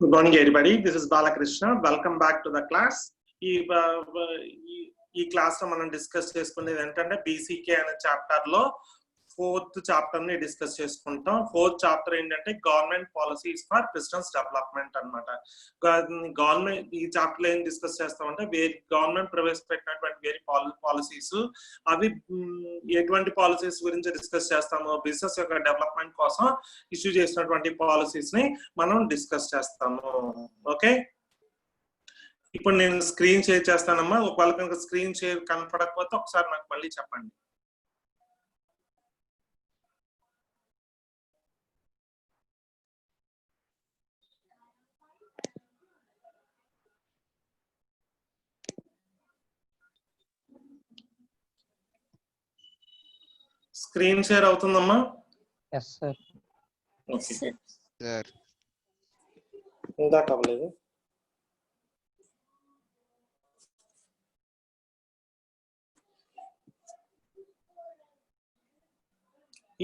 Good morning, everybody. This is Balakrishna. Welcome back to the class. ఈ class లో మనం discuss చేసుకునేది ఏంటంటే బీసీకే అనే చాప్టర్ లో ఫోర్త్ చాప్టర్ ని డిస్కస్ చేసుకుంటాం. ఫోర్త్ చాప్టర్ ఏంటంటే government policies for business development అన్నమాట. గవర్నమెంట్ ఈ చాప్టర్ లో ఏం డిస్కస్ చేస్తామంటే గవర్నమెంట్ ప్రవేశపెట్టినటువంటి వేరే పాలసీస్ అవి ఎటువంటి పాలసీస్ గురించి డిస్కస్ చేస్తాము, బిజినెస్ యొక్క డెవలప్మెంట్ కోసం ఇష్యూ చేసినటువంటి పాలసీస్ ని మనం డిస్కస్ చేస్తాము. ఓకే, ఇప్పుడు నేను స్క్రీన్ షేర్ చేస్తానమ్మా. ఒకవేళ కనుక స్క్రీన్ షేర్ కనపడకపోతే ఒకసారి నాకు మళ్ళీ చెప్పండి. స్క్రీన్ షేర్ అవుతుందమ్మా? yes sir. ఓకే సార్ ఇందాక అవ్వలేదు.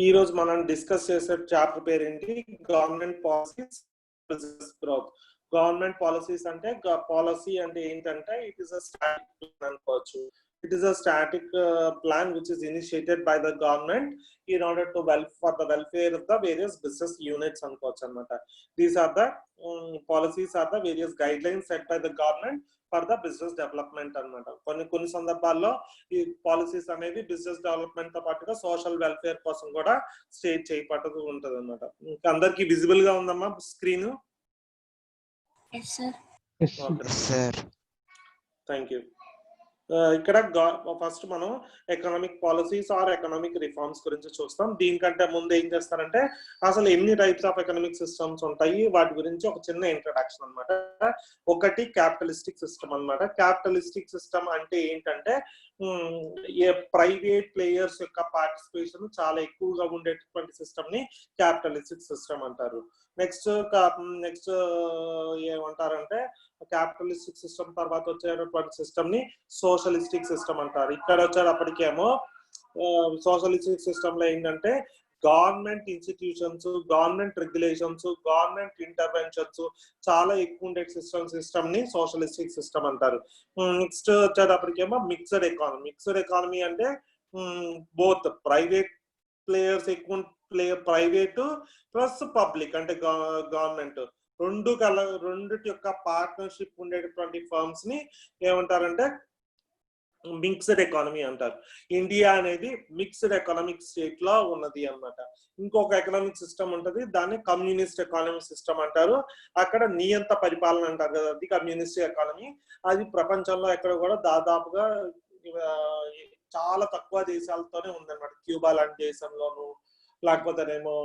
ఈ రోజు మనం డిస్కస్ చేసే చాప్టర్ పేరు ఏంటి? Government policies business growth. Government policies అంటే పాలసీ అంటే ఏంటంటే it is a static plan అనుకోవచ్చు. It is a static plan which is initiated by the government in order to for the welfare of the various business units అనుకోవచ్చు అన్నమాట. These are the policies are the various guidelines set by the government for the business development అన్నమాట. కొన్ని సందర్భాల్లో ఈ policies అనేవి business development తో పాటుగా social welfare కోసం కూడా స్టేట్ చేయబడుతూ ఉంటది అన్నమాట. ఇంకా అందరికి విజిబుల్ గా ఉందమ్మా screen? yes sir. Sir thank you. ఇక్కడ ఫస్ట్ మనం economic policies are economic reforms గురించి చూస్తాం. దీనికంటే ముందు ఏం చేస్తారంటే అసలు ఎన్ని టైప్స్ ఆఫ్ ఎకనామిక్ సిస్టమ్స్ ఉంటాయి వాటి గురించి ఒక చిన్న ఇంట్రడక్షన్ అన్నమాట. ఒకటి క్యాపిటలిస్టిక్ సిస్టమ్ అన్నమాట. క్యాపిటలిస్టిక్ సిస్టమ్ అంటే ఏంటంటే ప్రైవేట్ ప్లేయర్స్ యొక్క పార్టిసిపేషన్ చాలా ఎక్కువగా ఉండేటటువంటి సిస్టమ్ ని క్యాపిటలిస్టిక్ సిస్టమ్ అంటారు. నెక్స్ట్ ఏమంటారంటే క్యాపిటలిస్టిక్ సిస్టమ్ తర్వాత వచ్చేటటువంటి సిస్టమ్ ని సోషలిస్టిక్ సిస్టమ్ అంటారు. ఇక్కడ వచ్చేటప్పటికేమో సోషలిస్టిక్ సిస్టమ్ లో ఏంటంటే government institutions, government regulations, government interventions చాలా ఎక్కువ ఉండే సిస్టమ్ ని సోషలిస్టిక్ సిస్టమ్ అంటారు. నెక్స్ట్ వచ్చేటప్పటికేమో మిక్స్డ్ ఎకానమీ. మిక్స్డ్ ఎకానమీ అంటే బోత్ ప్రైవేట్ ప్లేయర్స్ ఎక్కువ ప్రైవేట్ ప్లస్ పబ్లిక్ అంటే గవర్నమెంట్ రెండిటి యొక్క పార్ట్నర్షిప్ ఉండేటటువంటి ఫర్మ్స్ ని ఏమంటారంటే మిక్స్డ్ ఎకానమీ అంటారు. ఇండియా అనేది మిక్స్డ్ ఎకనామిక్ స్టేట్ లో ఉన్నది అన్నమాట. ఇంకొక ఎకనామిక్ సిస్టమ్ ఉంటది, దాన్ని కమ్యూనిస్ట్ ఎకానమిక్ సిస్టమ్ అంటారు. అక్కడ నియంత పరిపాలన అంటారు కదా, అది కమ్యూనిస్ట్ ఎకానమీ. అది ప్రపంచంలో ఎక్కడ కూడా దాదాపుగా చాలా తక్కువ దేశాలతోనే ఉందన్నమాట. క్యూబా లాంటి దేశంలోను, లేకపోతేనేమో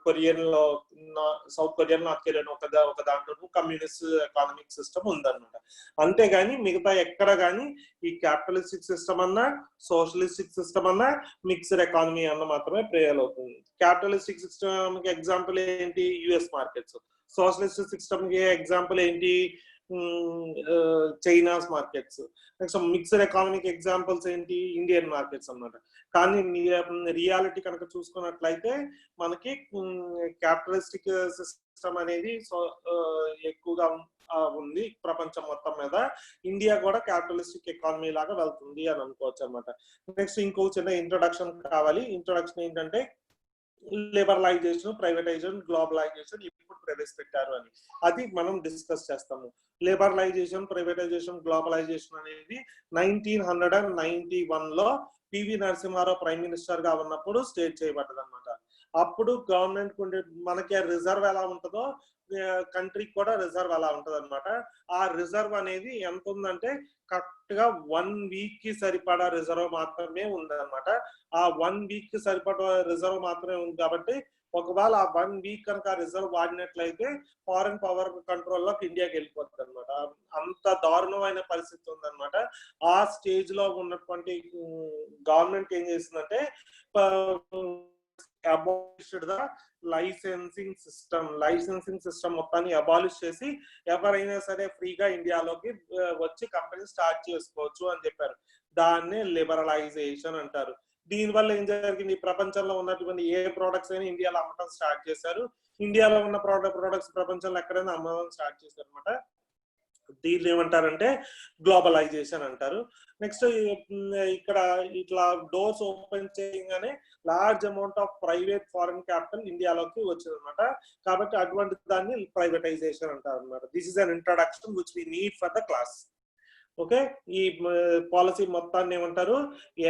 కొరియన్ లో సౌత్ కొరియన్, నార్త్ కొరియన్ ఒక దాంట్లో కమ్యూనిస్ట్ ఎకానమిక్ సిస్టమ్ ఉందన్నమాట. అంతేగాని మిగతా ఎక్కడ గానీ ఈ క్యాపిటలిస్టిక్ సిస్టమ్ అన్నా సోషలిస్టిక్ సిస్టమ్ అన్నా మిక్స్డ్ ఎకానమీ అన్న మాత్రమే ప్రేయర్ అవుతుంది. క్యాపిటలిస్టిక్ సిస్టమ్ కి ఎగ్జాంపుల్ ఏంటి? US markets. సోషలిస్టిక్ సిస్టమ్ కి ఎగ్జాంపుల్ ఏంటి? China's markets. Next mixed economic examples ఏంటి? ఇండియన్ మార్కెట్స్ అన్నమాట. కానీ రియాలిటీ కనుక చూసుకున్నట్లయితే మనకి క్యాపిటలిస్టిక్ సిస్టమ్ అనేది ఎక్కువగా ఉంది ప్రపంచం మొత్తం మీద. ఇండియా కూడా క్యాపిటలిస్టిక్ ఎకానమీ లాగా వెళ్తుంది అని అనుకోవచ్చు అన్నమాట. నెక్స్ట్ ఇంకో చిన్న ఇంట్రొడక్షన్ కావాలి. ఇంట్రొడక్షన్ ఏంటంటే లిబరలైజేషన్, ప్రైవేటైజేషన్, గ్లోబలైజేషన్ ఇప్పుడు ప్రవేశపెట్టారు అని అది మనం డిస్కస్ చేస్తాము. లిబరలైజేషన్, ప్రైవేటైజేషన్, గ్లోబలైజేషన్ అనేది 1991 లో పివి నరసింహారావు ప్రైమ్ మినిస్టర్ గా ఉన్నప్పుడు స్టేట్ చేయబడ్డది అనమాట. అప్పుడు గవర్నమెంట్ మనకి రిజర్వ్ ఎలా ఉంటుందో కంట్రీకి కూడా రిజర్వ్ అలా ఉంటది అనమాట. ఆ రిజర్వ్ అనేది ఎంత ఉందంటే కరెక్ట్ గా 1 వీక్ కి సరిపడా రిజర్వ్ మాత్రమే ఉందన్నమాట. ఆ 1 వీక్ కి సరిపడా రిజర్వ్ మాత్రమే ఉంది కాబట్టి ఒకవేళ ఆ 1 వీక్ కనుక రిజర్వ్ వాడినట్లయితే ఫారెన్ పవర్ కంట్రోల్ లోకి ఇండియాకి వెళ్ళిపోతుంది అనమాట. అంత దారుణమైన పరిస్థితి ఉందన్నమాట. ఆ స్టేజ్ లో ఉన్నటువంటి గవర్నమెంట్ ఏం చేసిందంటే అబాలిష్డ్ ద లైసెన్సింగ్ సిస్టమ్ మొత్తాన్ని అబాలిష్ చేసి ఎవరైనా సరే ఫ్రీగా ఇండియాలోకి వచ్చి కంపెనీ స్టార్ట్ చేసుకోవచ్చు అని చెప్పారు. దాన్నే లిబరలైజేషన్ అంటారు. దీనివల్ల ఏం జరిగింది, ప్రపంచంలో ఉన్నటువంటి ఏ ప్రొడక్ట్స్ అయినా ఇండియాలో అమ్మటం స్టార్ట్ చేశారు. ఇండియాలో ఉన్న ప్రొడక్ట్స్ ప్రపంచంలో ఎక్కడైనా అమ్మడం స్టార్ట్ చేశారు అనమాట. దీన్ని ఏమంటారంటే గ్లోబలైజేషన్ అంటారు. నెక్స్ట్ ఇక్కడ ఇట్లా డోర్స్ ఓపెన్ చేయగానే large amount of private foreign capital ఇండియాలోకి వచ్చింది అనమాట. కాబట్టి అటువంటి దాన్ని ప్రైవేటైజేషన్ అంటారు అనమాట. This is an introduction which we need for the class. Okay, ఈ పాలసీ మొత్తాన్ని ఏమంటారు,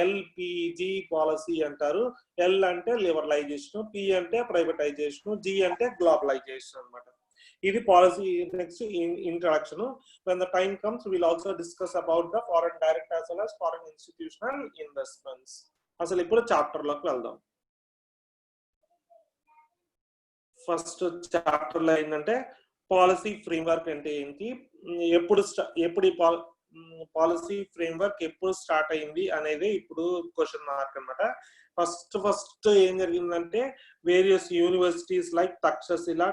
ఎల్పిజి పాలసీ అంటారు. ఎల్ అంటే లిబరలైజేషన్, పి అంటే ప్రైవేటైజేషన్, జి అంటే గ్లోబలైజేషన్ అన్నమాట. ఇది policy. Next introduction. when the time comes we'll also discuss about the foreign direct as well as foreign institutional investments. అసలు ఇప్పుడు చాప్టర్ లోకి వెళ్దాం. ఫస్ట్ చాప్టర్ లో ఏంటంటే పాలసీ ఫ్రేమ్వర్క్ అంటే ఏంటి, ఎప్పుడు ఈ పాలసీ ఫ్రేమ్వర్క్ ఎప్పుడు స్టార్ట్ అయింది అనేది ఇప్పుడు క్వశ్చన్ మార్క్ అన్నమాట. ఫస్ట్ ఏం జరిగిందంటే various universities like Takshashila,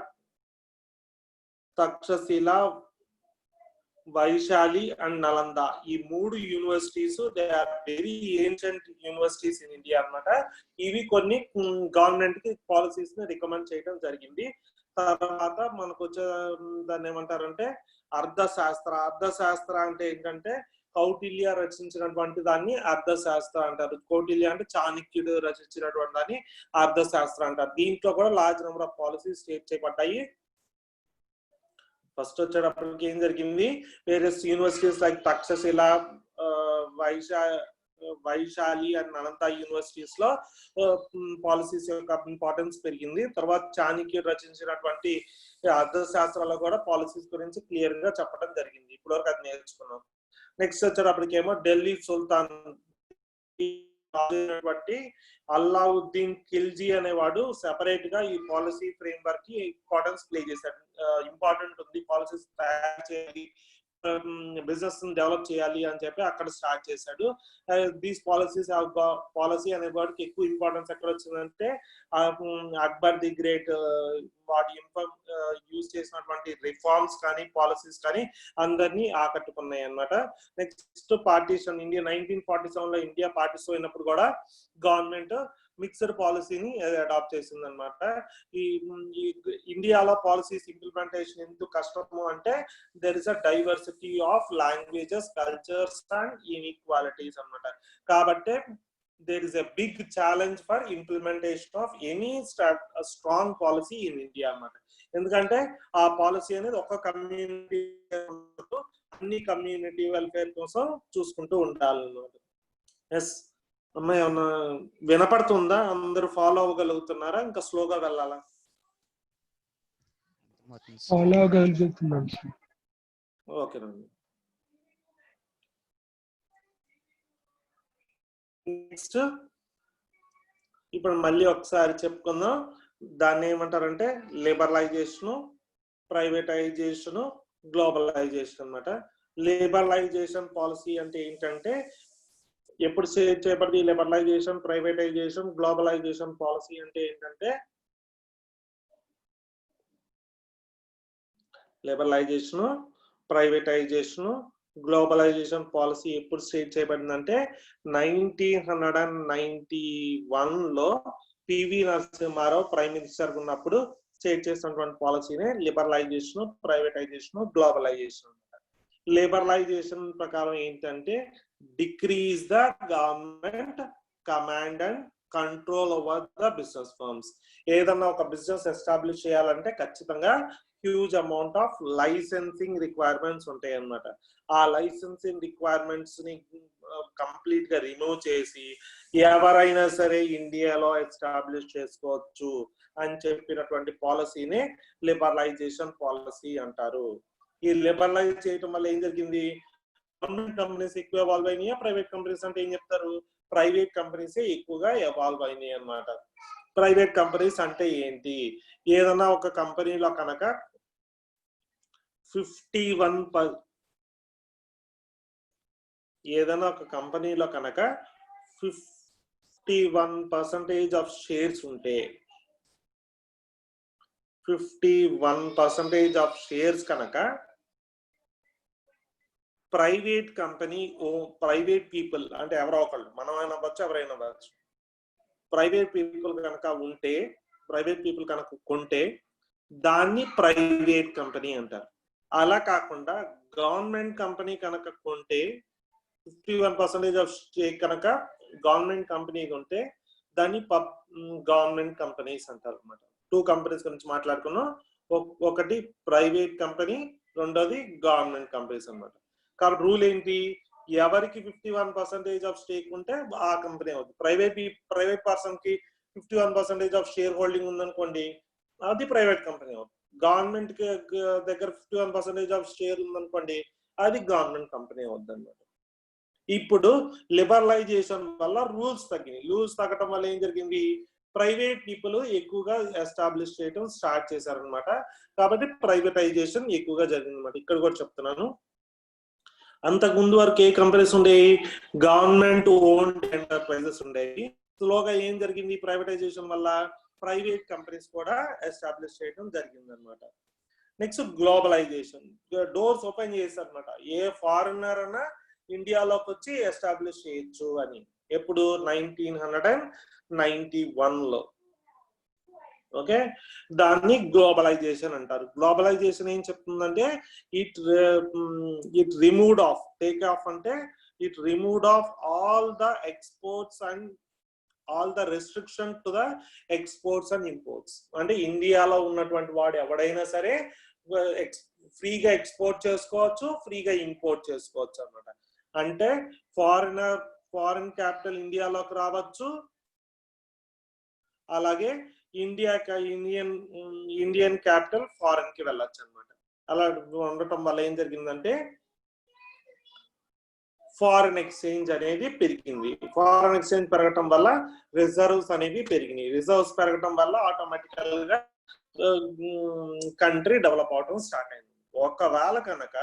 Vaishali and Nalanda, ఈ 3 universities they are very ancient universities in India అన్నమాట. ఇవి కొన్ని గవర్నమెంట్ కి పాలసీస్ ని రికమెండ్ చేయడం జరిగింది. తర్వాత మనకు వచ్చే దాన్ని ఏమంటారంటే అర్థశాస్త్ర అంటే ఏంటంటే కౌటిల్య రచించినటువంటి దాన్ని అర్థశాస్త్ర అంటారు. కౌటిల్య అంటే చాణక్యుడు రచించినటువంటి దాన్ని అర్థశాస్త్ర అంటారు. దీంట్లో కూడా large number of policies state చేయబడ్డాయి. ఫస్ట్ వచ్చేటప్పటికి ఏం జరిగింది, various universities like Takshashila, Vaishali and Anantha universities లో పాలసీస్ యొక్క ఇంపార్టెన్స్ పెరిగింది. తర్వాత చాణక్యుడు రచించినటువంటి అర్థశాస్త్రాల్లో కూడా పాలసీస్ గురించి క్లియర్ గా చెప్పడం జరిగింది. ఇప్పటివరకు అది నేర్చుకున్నాం. నెక్స్ట్ వచ్చేటప్పటికేమో ఢిల్లీ సుల్తాన్ అల్లావుద్దీన్ ఖిల్జీ అనేవాడు సెపరేట్ గా ఈ పాలసీ ఫ్రేమ్ వర్క్ కి ఇంపార్టెన్స్ ప్లే చేశాడు. ఇంపార్టెంట్ ఉంది, పాలసీస్ తయారు చేయాలి, బిజినెస్ డెవలప్ చేయాలి అని చెప్పి అక్కడ స్టార్ట్ చేశాడు. దీస్ పాలసీస్ పాలసీ అనే వాడికి ఎక్కువ ఇంపార్టెన్స్ ఎక్కడ వచ్చిందంటే అక్బర్ ది గ్రేట్ వాడి యూజ్ చేసినటువంటి రిఫార్మ్స్ కానీ పాలసీస్ కానీ అందరినీ ఆకట్టుకున్నాయి అన్నమాట. Next partition. ఇండియా 1947 లో ఇండియా పార్టీషన్ అయినప్పుడు కూడా గవర్నమెంట్ మిక్స్డ్ పాలసీని అడాప్ట్ చేసింది అనమాట. ఈ ఇండియాలో పాలసీస్ ఇంప్లిమెంటేషన్ ఎందుకు కష్టము అంటే there is a diversity of languages, cultures and inequalities అన్నమాట. కాబట్టి there is a big challenge for implementation of any strong policy in India అన్నమాట. ఎందుకంటే ఆ పాలసీ అనేది ఒక కమ్యూనిటీ అన్ని కమ్యూనిటీ వెల్ఫేర్ కోసం చూసుకుంటూ ఉండాలన్నమాట. ఎస్ అమ్మాయి ఏమన్నా వినపడుతుందా? అందరూ ఫాలో అవ్వగలుగుతున్నారా? ఇంకా స్లోగా వెళ్ళాలా? ఫాలో అవ్వగలుగుతున్నాం. ఓకేనండి. నెక్స్ట్ ఇప్పుడు మళ్ళీ ఒకసారి చెప్పుకుందాం. దాన్ని ఏమంటారంటే లిబరలైజేషన్, ప్రైవేటైజేషన్, గ్లోబలైజేషన్ అన్నమాట. లిబరలైజేషన్ పాలసీ అంటే ఏంటంటే ఎప్పుడు చేయబడింది లిబరలైజేషన్, ప్రైవేటైజేషన్, గ్లోబలైజేషన్ పాలసీ అంటే ఏంటంటే లిబరలైజేషన్, ప్రైవేటైజేషన్, గ్లోబలైజేషన్ పాలసీ ఎప్పుడు స్టేట్ చేయబడిందంటే 1991 లో పివి నరసింహారావు ప్రైమ్ మినిస్టర్ ఉన్నప్పుడు స్టేట్ చేసినటువంటి పాలసీనే లిబరలైజేషన్, ప్రైవేటైజేషన్, గ్లోబలైజేషన్. లిబరలైజేషన్ ప్రకారం ఏంటంటే decrease the government command and control over the business firms. ఏదన్నా ఒక బిజినెస్ ఎస్టాబ్లిష్ చేయాలంటే ఖచ్చితంగా huge amount of licensing requirements ఉంటాయి అన్నమాట. ఆ లైసెన్సింగ్ రిక్వైర్మెంట్స్ ని కంప్లీట్ గా రిమూవ్ చేసి ఎవరైనా సరే ఇండియాలో ఎస్టాబ్లిష్ చేసుకోవచ్చు అని చెప్పినటువంటి పాలసీనే లిబరలైజేషన్ పాలసీ అంటారు. ఈ లిబరలైజ్ చేయడం వల్ల ఏం జరిగింది, గవర్నమెంట్ కంపెనీస్ ఎక్కువ ఎవాల్వ్ అయినాయా, ప్రైవేట్ కంపెనీస్ అంటే ఏం చెప్తారు, ప్రైవేట్ కంపెనీస్ ఎక్కువగా ఎవాల్వ్ అయినాయి అన్నమాట. ప్రైవేట్ కంపెనీస్ అంటే ఏంటి, ఏదన్నా ఒక కంపెనీలో కనుక 51% ఆఫ్ షేర్స్ ఉంటే 51% ఆఫ్ షేర్స్ కనుక ప్రైవేట్ కంపెనీ ప్రైవేట్ పీపుల్ అంటే ఎవరో ఒకళ్ళు, మనమైనా అవ్వచ్చు ఎవరైనా అవ్వచ్చు, ప్రైవేట్ పీపుల్ కనుక కొంటే దాన్ని ప్రైవేట్ కంపెనీ అంటారు. అలా కాకుండా గవర్నమెంట్ కంపెనీ కనుక కొంటే 51% ఆఫ్ స్టేక్ కనుక గవర్నమెంట్ కంపెనీ కొంటే దాన్ని గవర్నమెంట్ కంపెనీస్ అంటారు అనమాట. 2 కంపెనీస్ గురించి మాట్లాడుకున్నాం. ఒకటి ప్రైవేట్ కంపెనీ, రెండోది గవర్నమెంట్ కంపెనీస్ అనమాట. కాబట్టి రూల్ ఏంటి, ఎవరికి 51% ఆఫ్ స్టేక్ ఉంటే ఆ కంపెనీ అవుతుంది. ప్రైవేట్ పర్సన్ కి 51% ఆఫ్ షేర్ హోల్డింగ్ ఉందనుకోండి, అది ప్రైవేట్ కంపెనీ అవుతుంది. గవర్నమెంట్ కి దగ్గర 51% ఆఫ్ షేర్ ఉందనుకోండి, అది గవర్నమెంట్ కంపెనీ అవుతుంది అనమాట. ఇప్పుడు లిబరలైజేషన్ వల్ల రూల్స్ తగ్గినాయి. రూల్స్ తగ్గడం వల్ల ఏం జరిగింది, ప్రైవేట్ పీపుల్ ఎక్కువగా ఎస్టాబ్లిష్ చేయడం స్టార్ట్ చేశారనమాట. కాబట్టి ప్రైవేటైజేషన్ ఎక్కువగా జరిగింది అనమాట. ఇక్కడ కూడా చెప్తున్నాను, అంతకు ముందు వరకు ఏ కంపెనీస్ ఉండేవి, గవర్నమెంట్ ఓన్డ్ ఎంటర్ప్రైజెస్ ఉండేవి. స్లోగా ఏం జరిగింది, ప్రైవేటైజేషన్ వల్ల ప్రైవేట్ కంపెనీస్ కూడా ఎస్టాబ్లిష్ చేయడం జరిగింది అనమాట. నెక్స్ట్ గ్లోబలైజేషన్, డోర్స్ ఓపెన్ చేశారు అనమాట. ఏ ఫారినర్ అన్నా ఇండియాలోకి వచ్చి ఎస్టాబ్లిష్ చేయొచ్చు అని. ఎప్పుడు 1991లో. ఓకే, దాన్ని గ్లోబలైజేషన్ అంటారు. గ్లోబలైజేషన్ ఏం చెప్తుందంటే it removed off, take off అంటే it removed off all the exports and all the restriction to the exports and imports. అంటే ఇండియాలో ఉన్నటువంటి వాడు ఎవడైనా సరే ఫ్రీగా ఎక్స్పోర్ట్ చేసుకోవచ్చు, ఫ్రీగా ఇంపోర్ట్ చేసుకోవచ్చు అన్నమాట. అంటే ఫారిన్ క్యాపిటల్ ఇండియాలోకి రావచ్చు, అలాగే ఇండియన్ క్యాపిటల్ ఫారిన్ కి వెళ్ళొచ్చు అనమాట. అలా ఉండటం వల్ల ఏం జరిగిందంటే ఫారిన్ ఎక్స్చేంజ్ అనేది పెరిగింది. ఫారిన్ ఎక్స్చేంజ్ పెరగటం వల్ల రిజర్వ్స్ అనేవి పెరిగినాయి. రిజర్వ్స్ పెరగటం వల్ల ఆటోమేటికల్ గా కంట్రీ డెవలప్ అవడం స్టార్ట్ అయింది. ఒకవేళ కనుక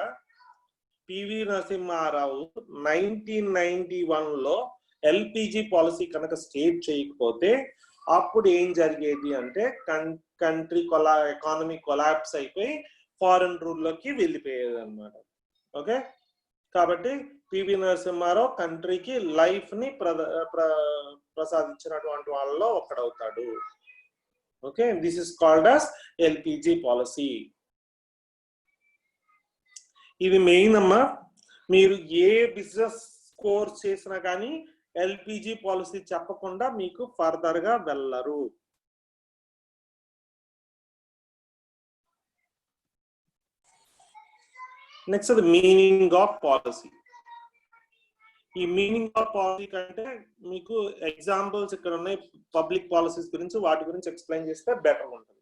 పివి నరసింహారావు 1991లో ఎల్పిజి పాలసీ కనుక స్టేట్ చేయకపోతే అప్పుడు ఏం జరిగేది అంటే కంట్రీ ఎకానమీ కొలాప్స్ అయిపోయి ఫారెన్ రూల్ లోకి వెళ్ళిపోయేది అనమాట. ఓకే, కాబట్టి పివి నరసింహారావు కంట్రీకి లైఫ్ ని ప్రసాదించినటువంటి వాళ్ళలో ఒకడవుతాడు. Okay, this is called as LPG policy. ఇది మెయిన్ అమ్మా, మీరు ఏ బిజినెస్ కోర్స్ చేసినా కానీ ఎల్పిజి పాలసీ చెప్పకుండా మీకు ఫర్దర్ గా వెళ్ళరు. Next the meaning of policy. ఈ మీనింగ్ ఆఫ్ పాలసీ కంటే మీకు ఎగ్జాంపుల్స్ ఇక్కడ ఉన్నాయి పబ్లిక్ పాలసీస్ గురించి, వాటి గురించి ఎక్స్ప్లెయిన్ చేస్తే బెటర్ ఉంటుంది.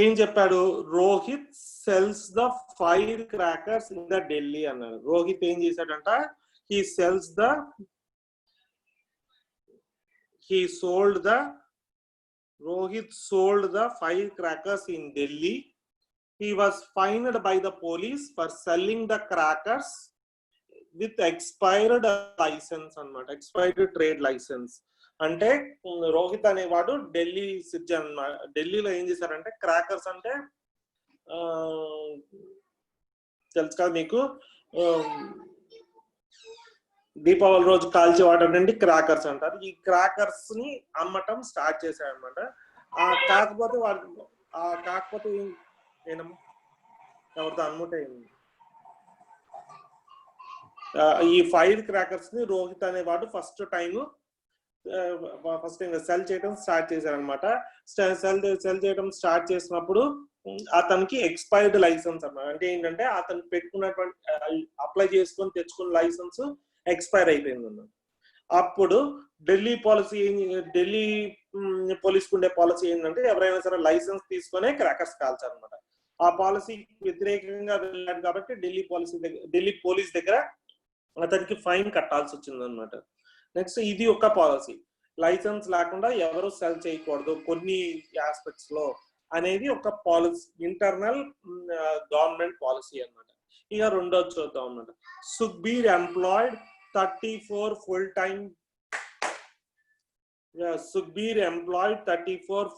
ఏం చెప్పాడు, Rohit cells the fire crackers in the Delhi అన్నాడు. రోహిత్ ఏం చేశాడంట, Rohit sold the firecrackers in Delhi. He was fined by the police for selling the crackers with expired license అన్నమాట, expired trade license. అంటే రోహిత్ అనేవాడు ఢిల్లీ సిటిజన్. ఢిల్లీలో ఏం చేశారంటే క్రాకర్స్ అంటే తెలుసు కదా మీకు, దీపావళి రోజు కాల్చి వాటండి క్రాకర్స్ అంటారు. ఈ క్రాకర్స్ ని అమ్మటం స్టార్ట్ చేశాడనమాట. కాకపోతే ఏనమ్మా ఎవరితో అమ్ముటే ఈ ఫైర్ క్రాకర్స్ ని రోహిత్ అనేవాడు ఫస్ట్ టైం సెల్ చేయడం స్టార్ట్ చేశారనమాట. సెల్ చేయడం స్టార్ట్ చేసినప్పుడు అతనికి ఎక్స్పైర్డ్ లైసెన్స్ అన్నమాట. అంటే ఏంటంటే అతను పెట్టుకున్నటువంటి అప్లై చేసుకొని తెచ్చుకున్న లైసెన్స్ ఎక్స్పైర్ అయిపోయింది అన్నమాట. అప్పుడు ఢిల్లీ పోలీస్ ఉండే పాలసీ ఏంటంటే ఎవరైనా సరే లైసెన్స్ తీసుకునే క్రాకర్స్ కాల్చారనమాట. ఆ పాలసీ వ్యతిరేకంగా వెళ్ళాడు కాబట్టి ఢిల్లీ పోలీస్ దగ్గర అతనికి ఫైన్ కట్టాల్సి వచ్చింది అనమాట. నెక్స్ట్ ఇది ఒక పాలసీ, లైసెన్స్ లేకుండా ఎవరు సెల్ చేయకూడదు కొన్ని ఆస్పెక్ట్స్ లో అనేది ఒక పాలసీ, ఇంటర్నల్ గవర్నమెంట్ పాలసీ అన్నమాట. ఇక రెండోది చూద్దాం అన్నమాట. Sukhbir employed 34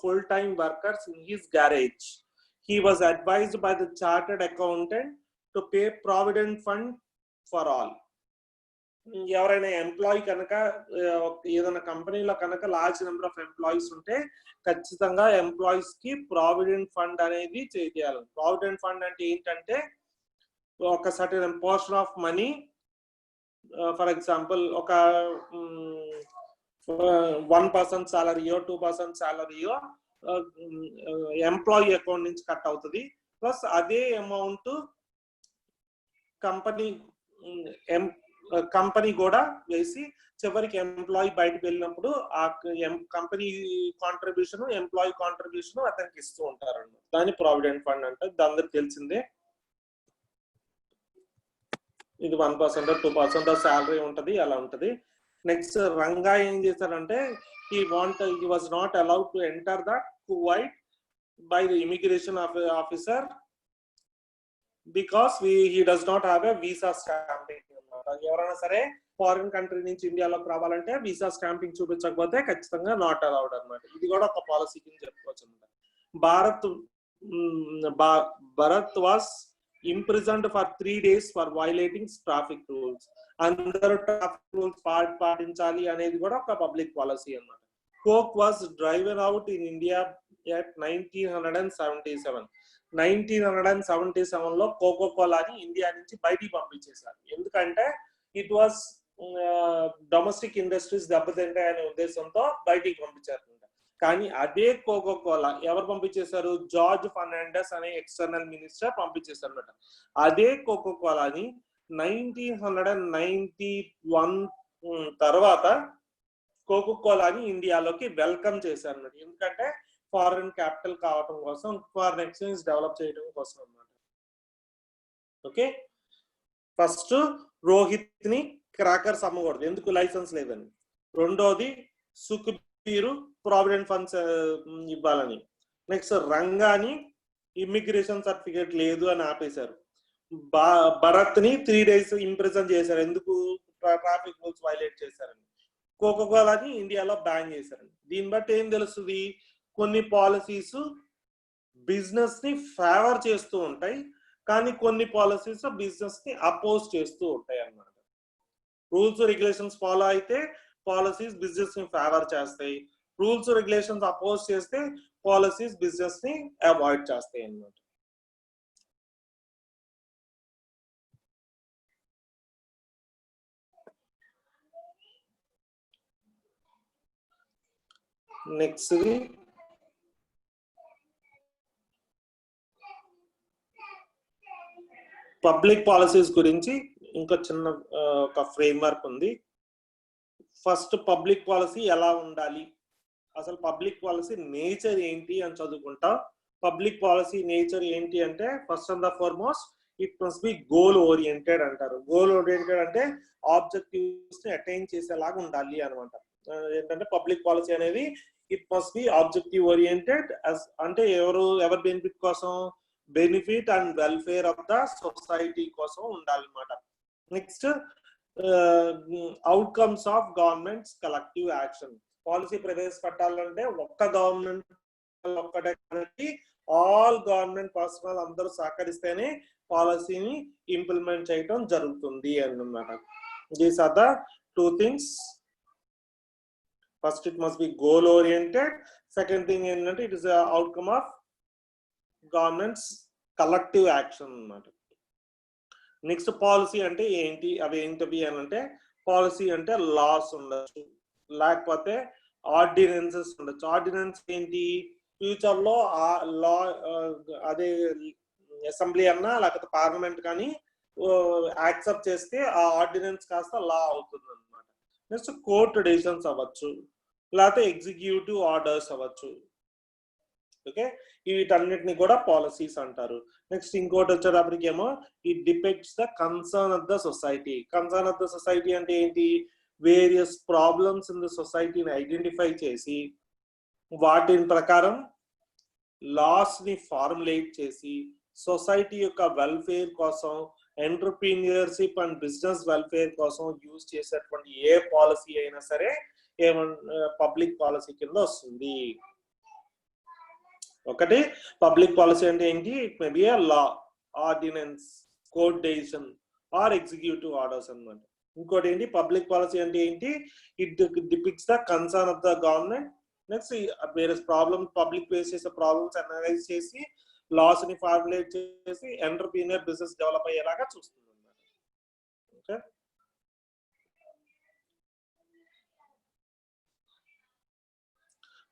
full-time workers in his garage. He was advised by the chartered accountant to pay provident fund for all. ఎవరైనా ఎంప్లాయీ కనుక ఏదైనా కంపెనీలో కనుక లార్జ్ నెంబర్ ఆఫ్ ఎంప్లాయీస్ ఉంటే ఖచ్చితంగా ఎంప్లాయీస్ కి ప్రావిడెంట్ ఫండ్ అనేది చేయాలి. ప్రావిడెంట్ ఫండ్ అంటే ఏంటంటే ఒక certain portion of money, for example ఒక 1% సాలరీయో 2% సాలరీయో ఎంప్లాయీ అకౌంట్ నుంచి కట్ అవుతుంది. ప్లస్ అదే అమౌంట్ కంపెనీ కూడా వేసి చివరికి ఎంప్లాయీ బయటకు వెళ్ళినప్పుడు ఆ కంపెనీ కాంట్రిబ్యూషన్ ఎంప్లాయీ కాంట్రిబ్యూషన్ అతనికి ఇస్తూ ఉంటారు అన్నమాట. దాన్ని ప్రావిడెంట్ ఫండ్ అంటే అందరికి తెలిసిందే. ఇది 1% 2% శాలరీ ఉంటది, అలా ఉంటది. నెక్స్ట్ రంగా ఏం చేశారంటే he was not allowed to enter the Kuwait by the immigration officer because he does not have a visa stamping. ఎవరైనా సరే ఫారిన్ కంట్రీ నుంచి ఇండియాలోకి రావాలంటే వీసా స్టాంపింగ్ చూపించకపోతే ఖచ్చితంగా నాట్ అలౌడ్ అన్నమాట. ఇది కూడా ఒక పాలసీ కింద చెప్పుకోవచ్చు అన్నమాట. Bharat was imprisoned for 3 days for violating traffic rules. అందరూ ట్రాఫిక్ రూల్స్ పాటించాలి అనేది కూడా ఒక పబ్లిక్ పాలసీ అన్నమాట. Coke was driven out in India at 1977. 1977 లో కోకో కోలాని ఇండియా నుంచి బయటికి పంపించేశారు. ఎందుకంటే ఇట్ వాస్ డొమెస్టిక్ ఇండస్ట్రీస్ దెబ్బతింటాయి అనే ఉద్దేశంతో బయటికి పంపించారు. కానీ అదే కోకో కోలా ఎవరు పంపించేశారు? జార్జ్ ఫర్నాండెస్ అనే ఎక్స్టర్నల్ మినిస్టర్ పంపించేశారు అనమాట. అదే కోకో కోలాని 1991 తర్వాత కోకో కోలాని ఇండియాలోకి వెల్కమ్ చేశారు అన్నమాట. ఎందుకంటే ఫారిన్ క్యాపిటల్ కావడం కోసం, ఫారిన్ ఎక్స్చేంజ్ డెవలప్ చేయడం కోసం అన్నమాట. ఓకే, ఫస్ట్ రోహిత్ ని క్రాకర్స్ అమ్మకూడదు, ఎందుకు లైసెన్స్ లేదని. రెండోది సుఖ్బీర్ ప్రావిడెంట్ ఫండ్స్ ఇవ్వాలని. నెక్స్ట్ రంగాని ఇమ్మిగ్రేషన్ సర్టిఫికేట్ లేదు అని ఆపేశారు. భరత్ ని 3 days ఇంప్రిజన్ చేశారు, ఎందుకు? ట్రాఫిక్ రూల్స్ వైలేట్ చేశారని. కోకో కోలాని ఇండియాలో బ్యాన్ చేశారని. దీన్ని బట్టి ఏం తెలుస్తుంది? కొన్ని పాలసీస్ బిజినెస్ ని ఫేవర్ చేస్తూ ఉంటాయి, కానీ కొన్ని పాలసీస్ బిజినెస్ ని అపోజ్ చేస్తూ ఉంటాయి అన్నమాట. రూల్స్ రెగ్యులేషన్స్ ఫాలో అయితే పాలసీస్ బిజినెస్ ని ఫేవర్ చేస్తాయి, రూల్స్ రెగ్యులేషన్స్ అపోజ్ చేస్తే పాలసీస్ బిజినెస్ ని అవాయిడ్ చేస్తాయి అన్నమాట. నెక్స్ట్ పబ్లిక్ పాలసీస్ గురించి ఇంకా చిన్న ఒక ఫ్రేమ్ వర్క్ ఉంది. ఫస్ట్ పబ్లిక్ పాలసీ ఎలా ఉండాలి, అసలు పబ్లిక్ పాలసీ నేచర్ ఏంటి అని చదువుకుంటా. పబ్లిక్ పాలసీ నేచర్ ఏంటి అంటే first and the foremost it must be goal oriented అంటారు. గోల్ ఓరియంటెడ్ అంటే ఆబ్జెక్టివ్స్ ని అటైన్ చేసేలాగా ఉండాలి అనమాట. ఏంటంటే పబ్లిక్ పాలసీ అనేది it must be objective oriented, అంటే ఎవరి బెనిఫిట్ కోసం? Benefit and welfare of the society కోసం ఉండాలన్నమాట. Next outcomes of government's collective action. Policy ప్రవేశపెట్టాలంటే ఒక్క గవర్నమెంట్ ఒక్కటే కాబట్టి ఆల్ గవర్నమెంట్ పర్సనల్ అందరూ సహకరిస్తేనే పాలసీని ఇంప్లిమెంట్ చేయడం జరుగుతుంది అన్నమాట. These are the 2 things. First it must be goal oriented. Second thing ఏంటంటే it is outcome of government's collective action అన్నమాట. నెక్స్ట్ పాలసీ అంటే ఏంటి, అవి ఏంటివి అని అంటే పాలసీ అంటే లాస్ ఉండొచ్చు, లేకపోతే ఆర్డినెన్సెస్ ఉండొచ్చు. ఆర్డినెన్స్ ఏంటి? ఫ్యూచర్ లో ఆ లా అదే అసెంబ్లీ అన్నా లేకపోతే పార్లమెంట్ కానీ యాక్సెప్ట్ చేస్తే ఆ ఆర్డినెన్స్ కాస్త లా అవుతుంది అనమాట. నెక్స్ట్ కోర్టు డెసిషన్స్ అవ్వచ్చు, లేకపోతే ఎగ్జిక్యూటివ్ ఆర్డర్స్ అవ్వచ్చు. ఓకే, వీటన్నిటిని కూడా పాలసీస్ అంటారు. నెక్స్ట్ ఇంకోటి వచ్చేటప్పటికి ఏమో it depicts the concern of the society. Concern of the society అంటే ఏంటి? వేరియస్ ప్రాబ్లమ్స్ ఇన్ ద సొసైటీని ఐడెంటిఫై చేసి వాటి ప్రకారం లాస్ ని ఫార్ములేట్ చేసి సొసైటీ యొక్క వెల్ఫేర్ కోసం, ఎంటర్ప్రీనియర్షిప్ అండ్ బిజినెస్ వెల్ఫేర్ కోసం యూజ్ చేసేటువంటి ఏ పాలసీ అయినా సరే పబ్లిక్ పాలసీ కింద వస్తుంది. ఒకటి పబ్లిక్ పాలసీ అంటే ఏంటి? It may be a law, ordinance, court decision or executive orders అన్నమాట. ఇంకోటి ఏంటి పబ్లిక్ పాలసీ అంటే ఏంటి, it depicts the concern of the government. Next వేరే ప్రాబ్లమ్ పబ్లిక్ ఫేస్ చేసే ప్రాబ్లమ్స్ అనలైజ్ చేసి లాస్ ని ఫార్ములేట్ చేసి ఎంటర్ప్రీనియర్ బిజినెస్ డెవలప్ అయ్యేలాగా చూస్తుంది అన్నమాట. ఓకే,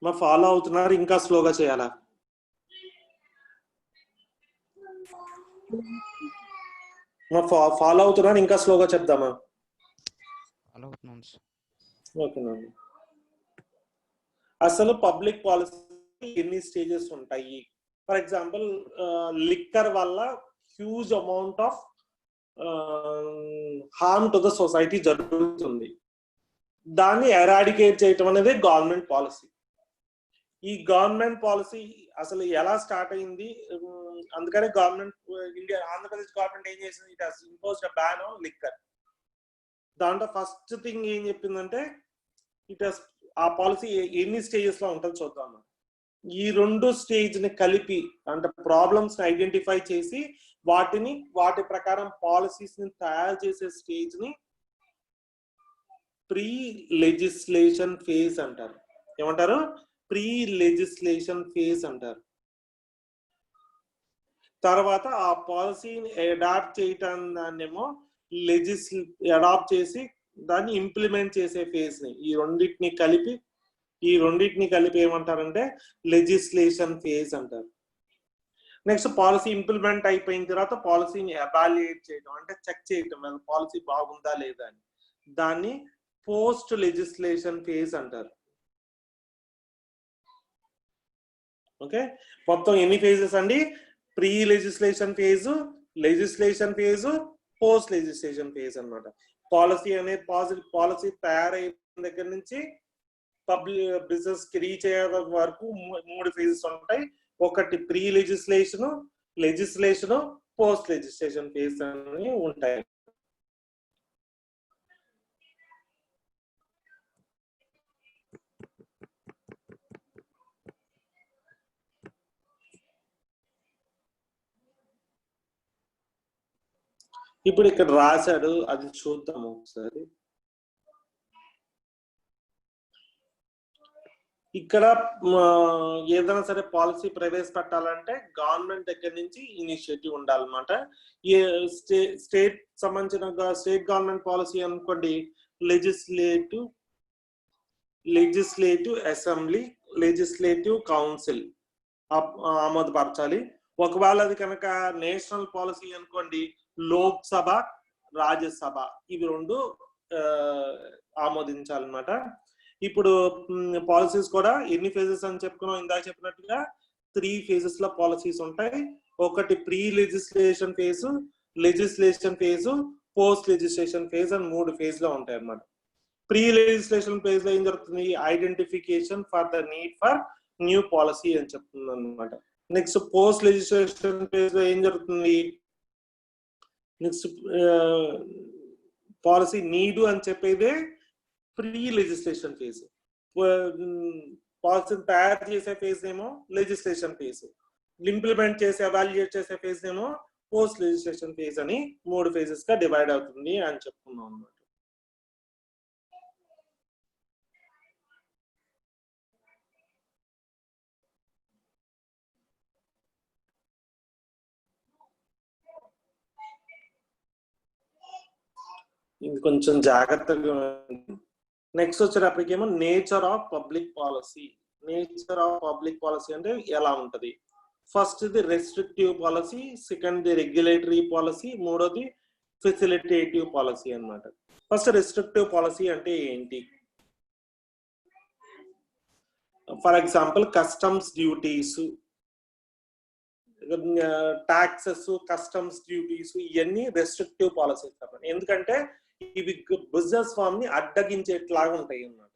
మా ఫాలో అవుతున్నారు, ఇంకా స్లోగా చేయాలా? ఫాలో అవుతున్నారు, ఇంకా స్లోగా చెప్దామా? ఓకేనండి. అసలు పబ్లిక్ పాలసీ ఎన్ని స్టేజెస్ ఉంటాయి? ఫర్ ఎగ్జాంపుల్ లిక్కర్ వల్ల huge amount of harm to the society జరుగుతుంది. దాన్ని ఎరాడికేట్ చేయటం అనేది గవర్నమెంట్ పాలసీ. ఈ గవర్నమెంట్ పాలసీ అసలు ఎలా స్టార్ట్ అయింది? అందుకనే గవర్నమెంట్ ఇండియా ఆంధ్రప్రదేశ్ గవర్నమెంట్ ఏం చేసింది, it has imposed a ban on liquor. దాంట్లో ఫస్ట్ థింగ్ ఏం చెప్పిందంటే ఇట్ హస్, ఆ పాలసీ ఎన్ని స్టేజెస్ లో ఉంటుందో చూద్దాం. ఈ రెండు స్టేజ్ ని కలిపి అంటే ప్రాబ్లమ్స్ ని ఐడెంటిఫై చేసి వాటి ప్రకారం పాలసీస్ ని తయారు చేసే స్టేజ్ ని ప్రీ లెజిస్లేషన్ ఫేజ్ అంటారు. ఏమంటారు? ప్రీ లెజిస్లేషన్ ఫేజ్ అంటారు. తర్వాత ఆ పాలసీని అడాప్ట్ చేయటం దాన్నేమో అడాప్ట్ చేసి దాన్ని ఇంప్లిమెంట్ చేసే ఫేజ్ ని ఈ రెండింటిని కలిపి ఏమంటారంటే లెజిస్లేషన్ ఫేజ్ అంటారు. నెక్స్ట్ పాలసీ ఇంప్లిమెంట్ అయిపోయిన తర్వాత పాలసీని ఎవాల్యుయేట్ చేయడం అంటే చెక్ చేయటం పాలసీ బాగుందా లేదా అని, దాన్ని పోస్ట్ లెజిస్లేషన్ ఫేజ్ అంటారు. ఓకే, మొత్తం ఎన్ని ఫేజెస్ అండి? Pre legislation phase, legislation phase, post legislation phase అన్నమాట. పాలసీ అనే పాలసీ తయారైన దగ్గర నుంచి పబ్లిక్ బిజినెస్ కి రీచ్ అయ్యే వరకు 3 ఫేజెస్ ఉంటాయి. ఒకటి pre legislation, legislation, post legislation phase అని ఉంటాయి. ఇప్పుడు ఇక్కడ రాశాడు, అది చూద్దాము ఒకసారి. ఇక్కడ ఏదైనా సరే పాలసీ ప్రవేశపెట్టాలంటే గవర్నమెంట్ దగ్గర నుంచి ఇనిషియేటివ్ ఉండాలన్నమాట. స్టేట్ సంబంధించిన స్టేట్ గవర్నమెంట్ పాలసీ అనుకోండి, లెజిస్లేటివ్ అసెంబ్లీ, లెజిస్లేటివ్ కౌన్సిల్ ఆమోదపరచాలి. ఒకవేళ అది కనుక నేషనల్ పాలసీ అనుకోండి, లోక్సభ, రాజ్యసభ ఇవి రెండు ఆమోదించాలన్నమాట. ఇప్పుడు పాలసీస్ కూడా ఎన్ని ఫేజెస్ అని చెప్పుకున్నాం, ఇందాక చెప్పినట్టుగా 3 ఫేజెస్ లో పాలసీస్ ఉంటాయి. ఒకటి pre legislation phase, legislation phase, post legislation phase అని 3 ఫేజ్ లో ఉంటాయి అన్నమాట. ప్రీ లెజిస్లేషన్ ఫేజ్ లో ఏం జరుగుతుంది? Identification for the need for new policy అని చెప్తుంది అనమాట. నెక్స్ట్ పోస్ట్ లెజిస్లేషన్ ఫేజ్ లో ఏం జరుగుతుంది? నెక్స్ట్ పాలసీ నీడు అని చెప్పేదే ప్రీ లెజిస్లేషన్ ఫేజ్. పాలసీని తయారు చేసే ఫేజ్ ఏమో లెజిస్లేషన్ ఫేజ్, ఇంప్లిమెంట్ చేసి ఎవాల్యుయేట్ చేసే ఫేజ్ ఏమో పోస్ట్ లెజిస్లేషన్ ఫేజ్ అని 3 ఫేజెస్ గా డివైడ్ అవుతుంది అని చెప్పుకున్నాం అన్నమాట. ఇది కొంచెం జాగ్రత్తగా. నెక్స్ట్ వచ్చేటప్పటికేమో nature of public policy. Nature of public policy అంటే ఎలా ఉంటది? ఫస్ట్ ఇది restrictive policy, second regulatory policy, మూడోది ఫెసిలిటేటివ్ పాలసీ అన్నమాట. ఫస్ట్ రెస్ట్రిక్టివ్ పాలసీ అంటే ఏంటి? For example customs duties, taxes, customs duties ఇవన్నీ రెస్ట్రిక్టివ్ పాలసీస్ అన్నమాట. ఎందుకంటే ఇవి బిజినెస్ ఫామ్ ని అడ్డగించేట్లాగా ఉంటాయి అన్నమాట.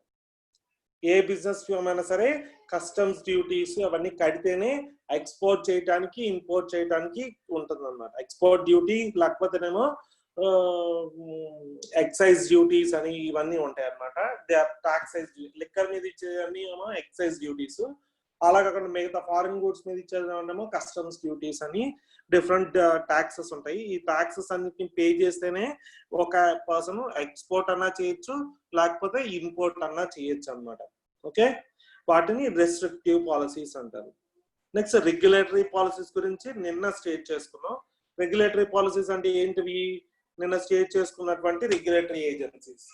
ఏ బిజినెస్ ఫామ్ అయినా సరే కస్టమ్స్ డ్యూటీస్ అవన్నీ కడితేనే ఎక్స్పోర్ట్ చేయడానికి, ఇంపోర్ట్ చేయడానికి ఉంటుంది అన్నమాట. ఎక్స్పోర్ట్ డ్యూటీ లేకపోతేనేమో ఎక్సైజ్ డ్యూటీస్ అని ఇవన్నీ ఉంటాయి అన్నమాట. They are టాక్సైజ్. లిక్కర్ మీద ఇచ్చేవన్నీ ఏమో ఎక్సైజ్ డ్యూటీస్, అలా కాకుండా మిగతా ఫారిన్ గూడ్స్ మీద ఇచ్చేదేమో కస్టమ్స్ డ్యూటీస్ అని డిఫరెంట్ ట్యాక్సెస్ ఉంటాయి. ఈ ట్యాక్సెస్ అన్నిటిని పే చేస్తేనే ఒక పర్సన్ ఎక్స్పోర్ట్ అన్నా చేయొచ్చు, లేకపోతే ఇంపోర్ట్ అన్నా చేయొచ్చు అన్నమాట. ఓకే, వాటిని రెస్ట్రిక్టివ్ పాలసీస్ అంటారు. నెక్స్ట్ రెగ్యులేటరీ పాలసీస్ గురించి నిన్న స్టేట్ చేసుకున్నాం. రెగ్యులేటరీ పాలసీస్ అంటే ఏంటివి? నిన్న స్టేట్ చేసుకున్నటువంటి రెగ్యులేటరీ ఏజెన్సీస్.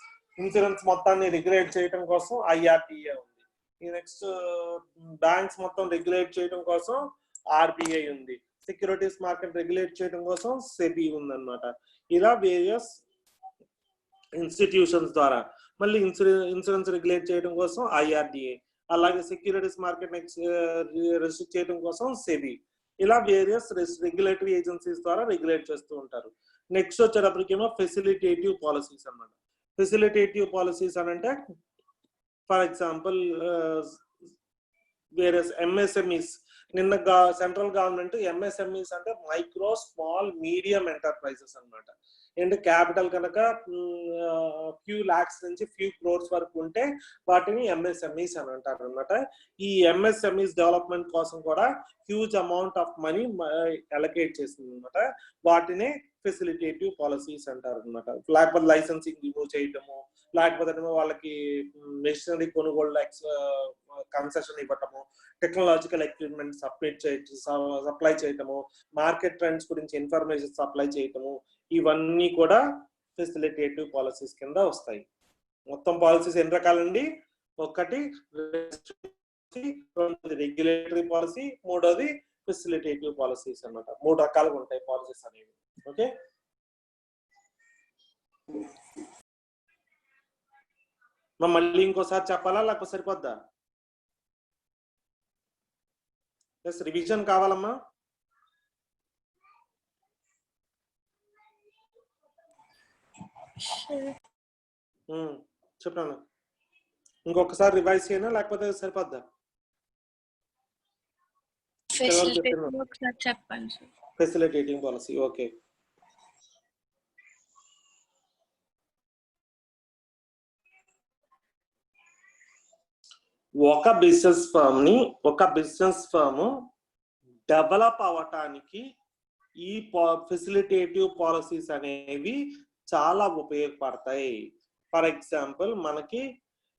ఇన్సూరెన్స్ మొత్తాన్ని రెగ్యులేట్ చేయడం కోసం IRDA ఉంది. ఈ నెక్స్ట్ బ్యాంక్స్ మొత్తం రెగ్యులేట్ చేయడం కోసం RBI ఉంది. సెక్యూరిటీస్ మార్కెట్ రెగ్యులేట్ చేయడం కోసం SEBI ఉందన్నమాట. ఇలా వేరియస్ ఇన్స్టిట్యూషన్స్ ద్వారా. మళ్ళీ ఇన్సూరెన్స్ రెగ్యులేట్ చేయడం కోసం IRDA, అలాగే సెక్యూరిటీస్ మార్కెట్ రెస్ట్రిక్ట్ చేయడం కోసం SEBI. ఇలా వేరియస్ రెగ్యులేటరీ ఏజెన్సీస్ ద్వారా రెగ్యులేట్ చేస్తూ ఉంటారు. నెక్స్ట్ వచ్చేటప్పటికేమో ఫెసిలిటేటివ్ పాలసీస్ అన్నమాట. ఫెసిలిటేటివ్ పాలసీస్ అని అంటే ఫర్ ఎగ్జాంపుల్ వేరియస్ MSMEs. నిన్న సెంట్రల్ గవర్నమెంట్ MSMEs అంటే మైక్రో స్మాల్ మీడియం ఎంటర్ప్రైజెస్ అన్నమాట. ఏంటి క్యాపిటల్ కనుక ఫ్యూ లాక్స్ నుంచి ఫ్యూ క్రోర్స్ వరకు ఉంటే వాటిని MSMEs అని అంటారు అనమాట. ఈ MSMEs డెవలప్మెంట్ కోసం కూడా huge amount of money allocate చేసింది అనమాట. వాటిని ఫెసిలిటేటివ్ పాలసీస్ అంటారు అనమాట. లేకపోతే లైసెన్సింగ్ రిమూవ్ చేయటము, లేకపోతే వాళ్ళకి మెషినరీ కొనుగోలు కన్సెషన్ ఇవ్వటము, టెక్నాలజికల్ ఎక్విప్మెంట్ సప్లై చేయటము, మార్కెట్ ట్రెండ్స్ గురించి ఇన్ఫర్మేషన్ సప్లై చేయటము, ఇవన్నీ కూడా ఫెసిలిటేటివ్ పాలసీస్ కింద వస్తాయి. మొత్తం పాలసీస్ ఎన్ని రకాలండి? ఒకటి రెగ్యులేటరీ పాలసీ, మూడోది ఫెసిలిటేటివ్ పాలసీస్ అన్నమాట. 3 రకాలుగా ఉంటాయి పాలసీస్ అనేవి. ఓకే, మళ్ళీ ఇంకోసారి చెప్పాలా లేకపోతే సరిపోద్దా? రివిజన్ కావాలమ్మా? చెప్పాను. ఇంకొకసారి రివైజ్ చేయనా లేకపోతే సరిపోద్దా? Facilitating policy. ఓకే, ఒక బిజినెస్ ఫర్మ్ డెవలప్ అవటానికి ఈ ఫెసిలిటేటివ్ పాలసీస్ అనేవి చాలా ఉపయోగపడతాయి. ఫర్ ఎగ్జాంపుల్ మనకి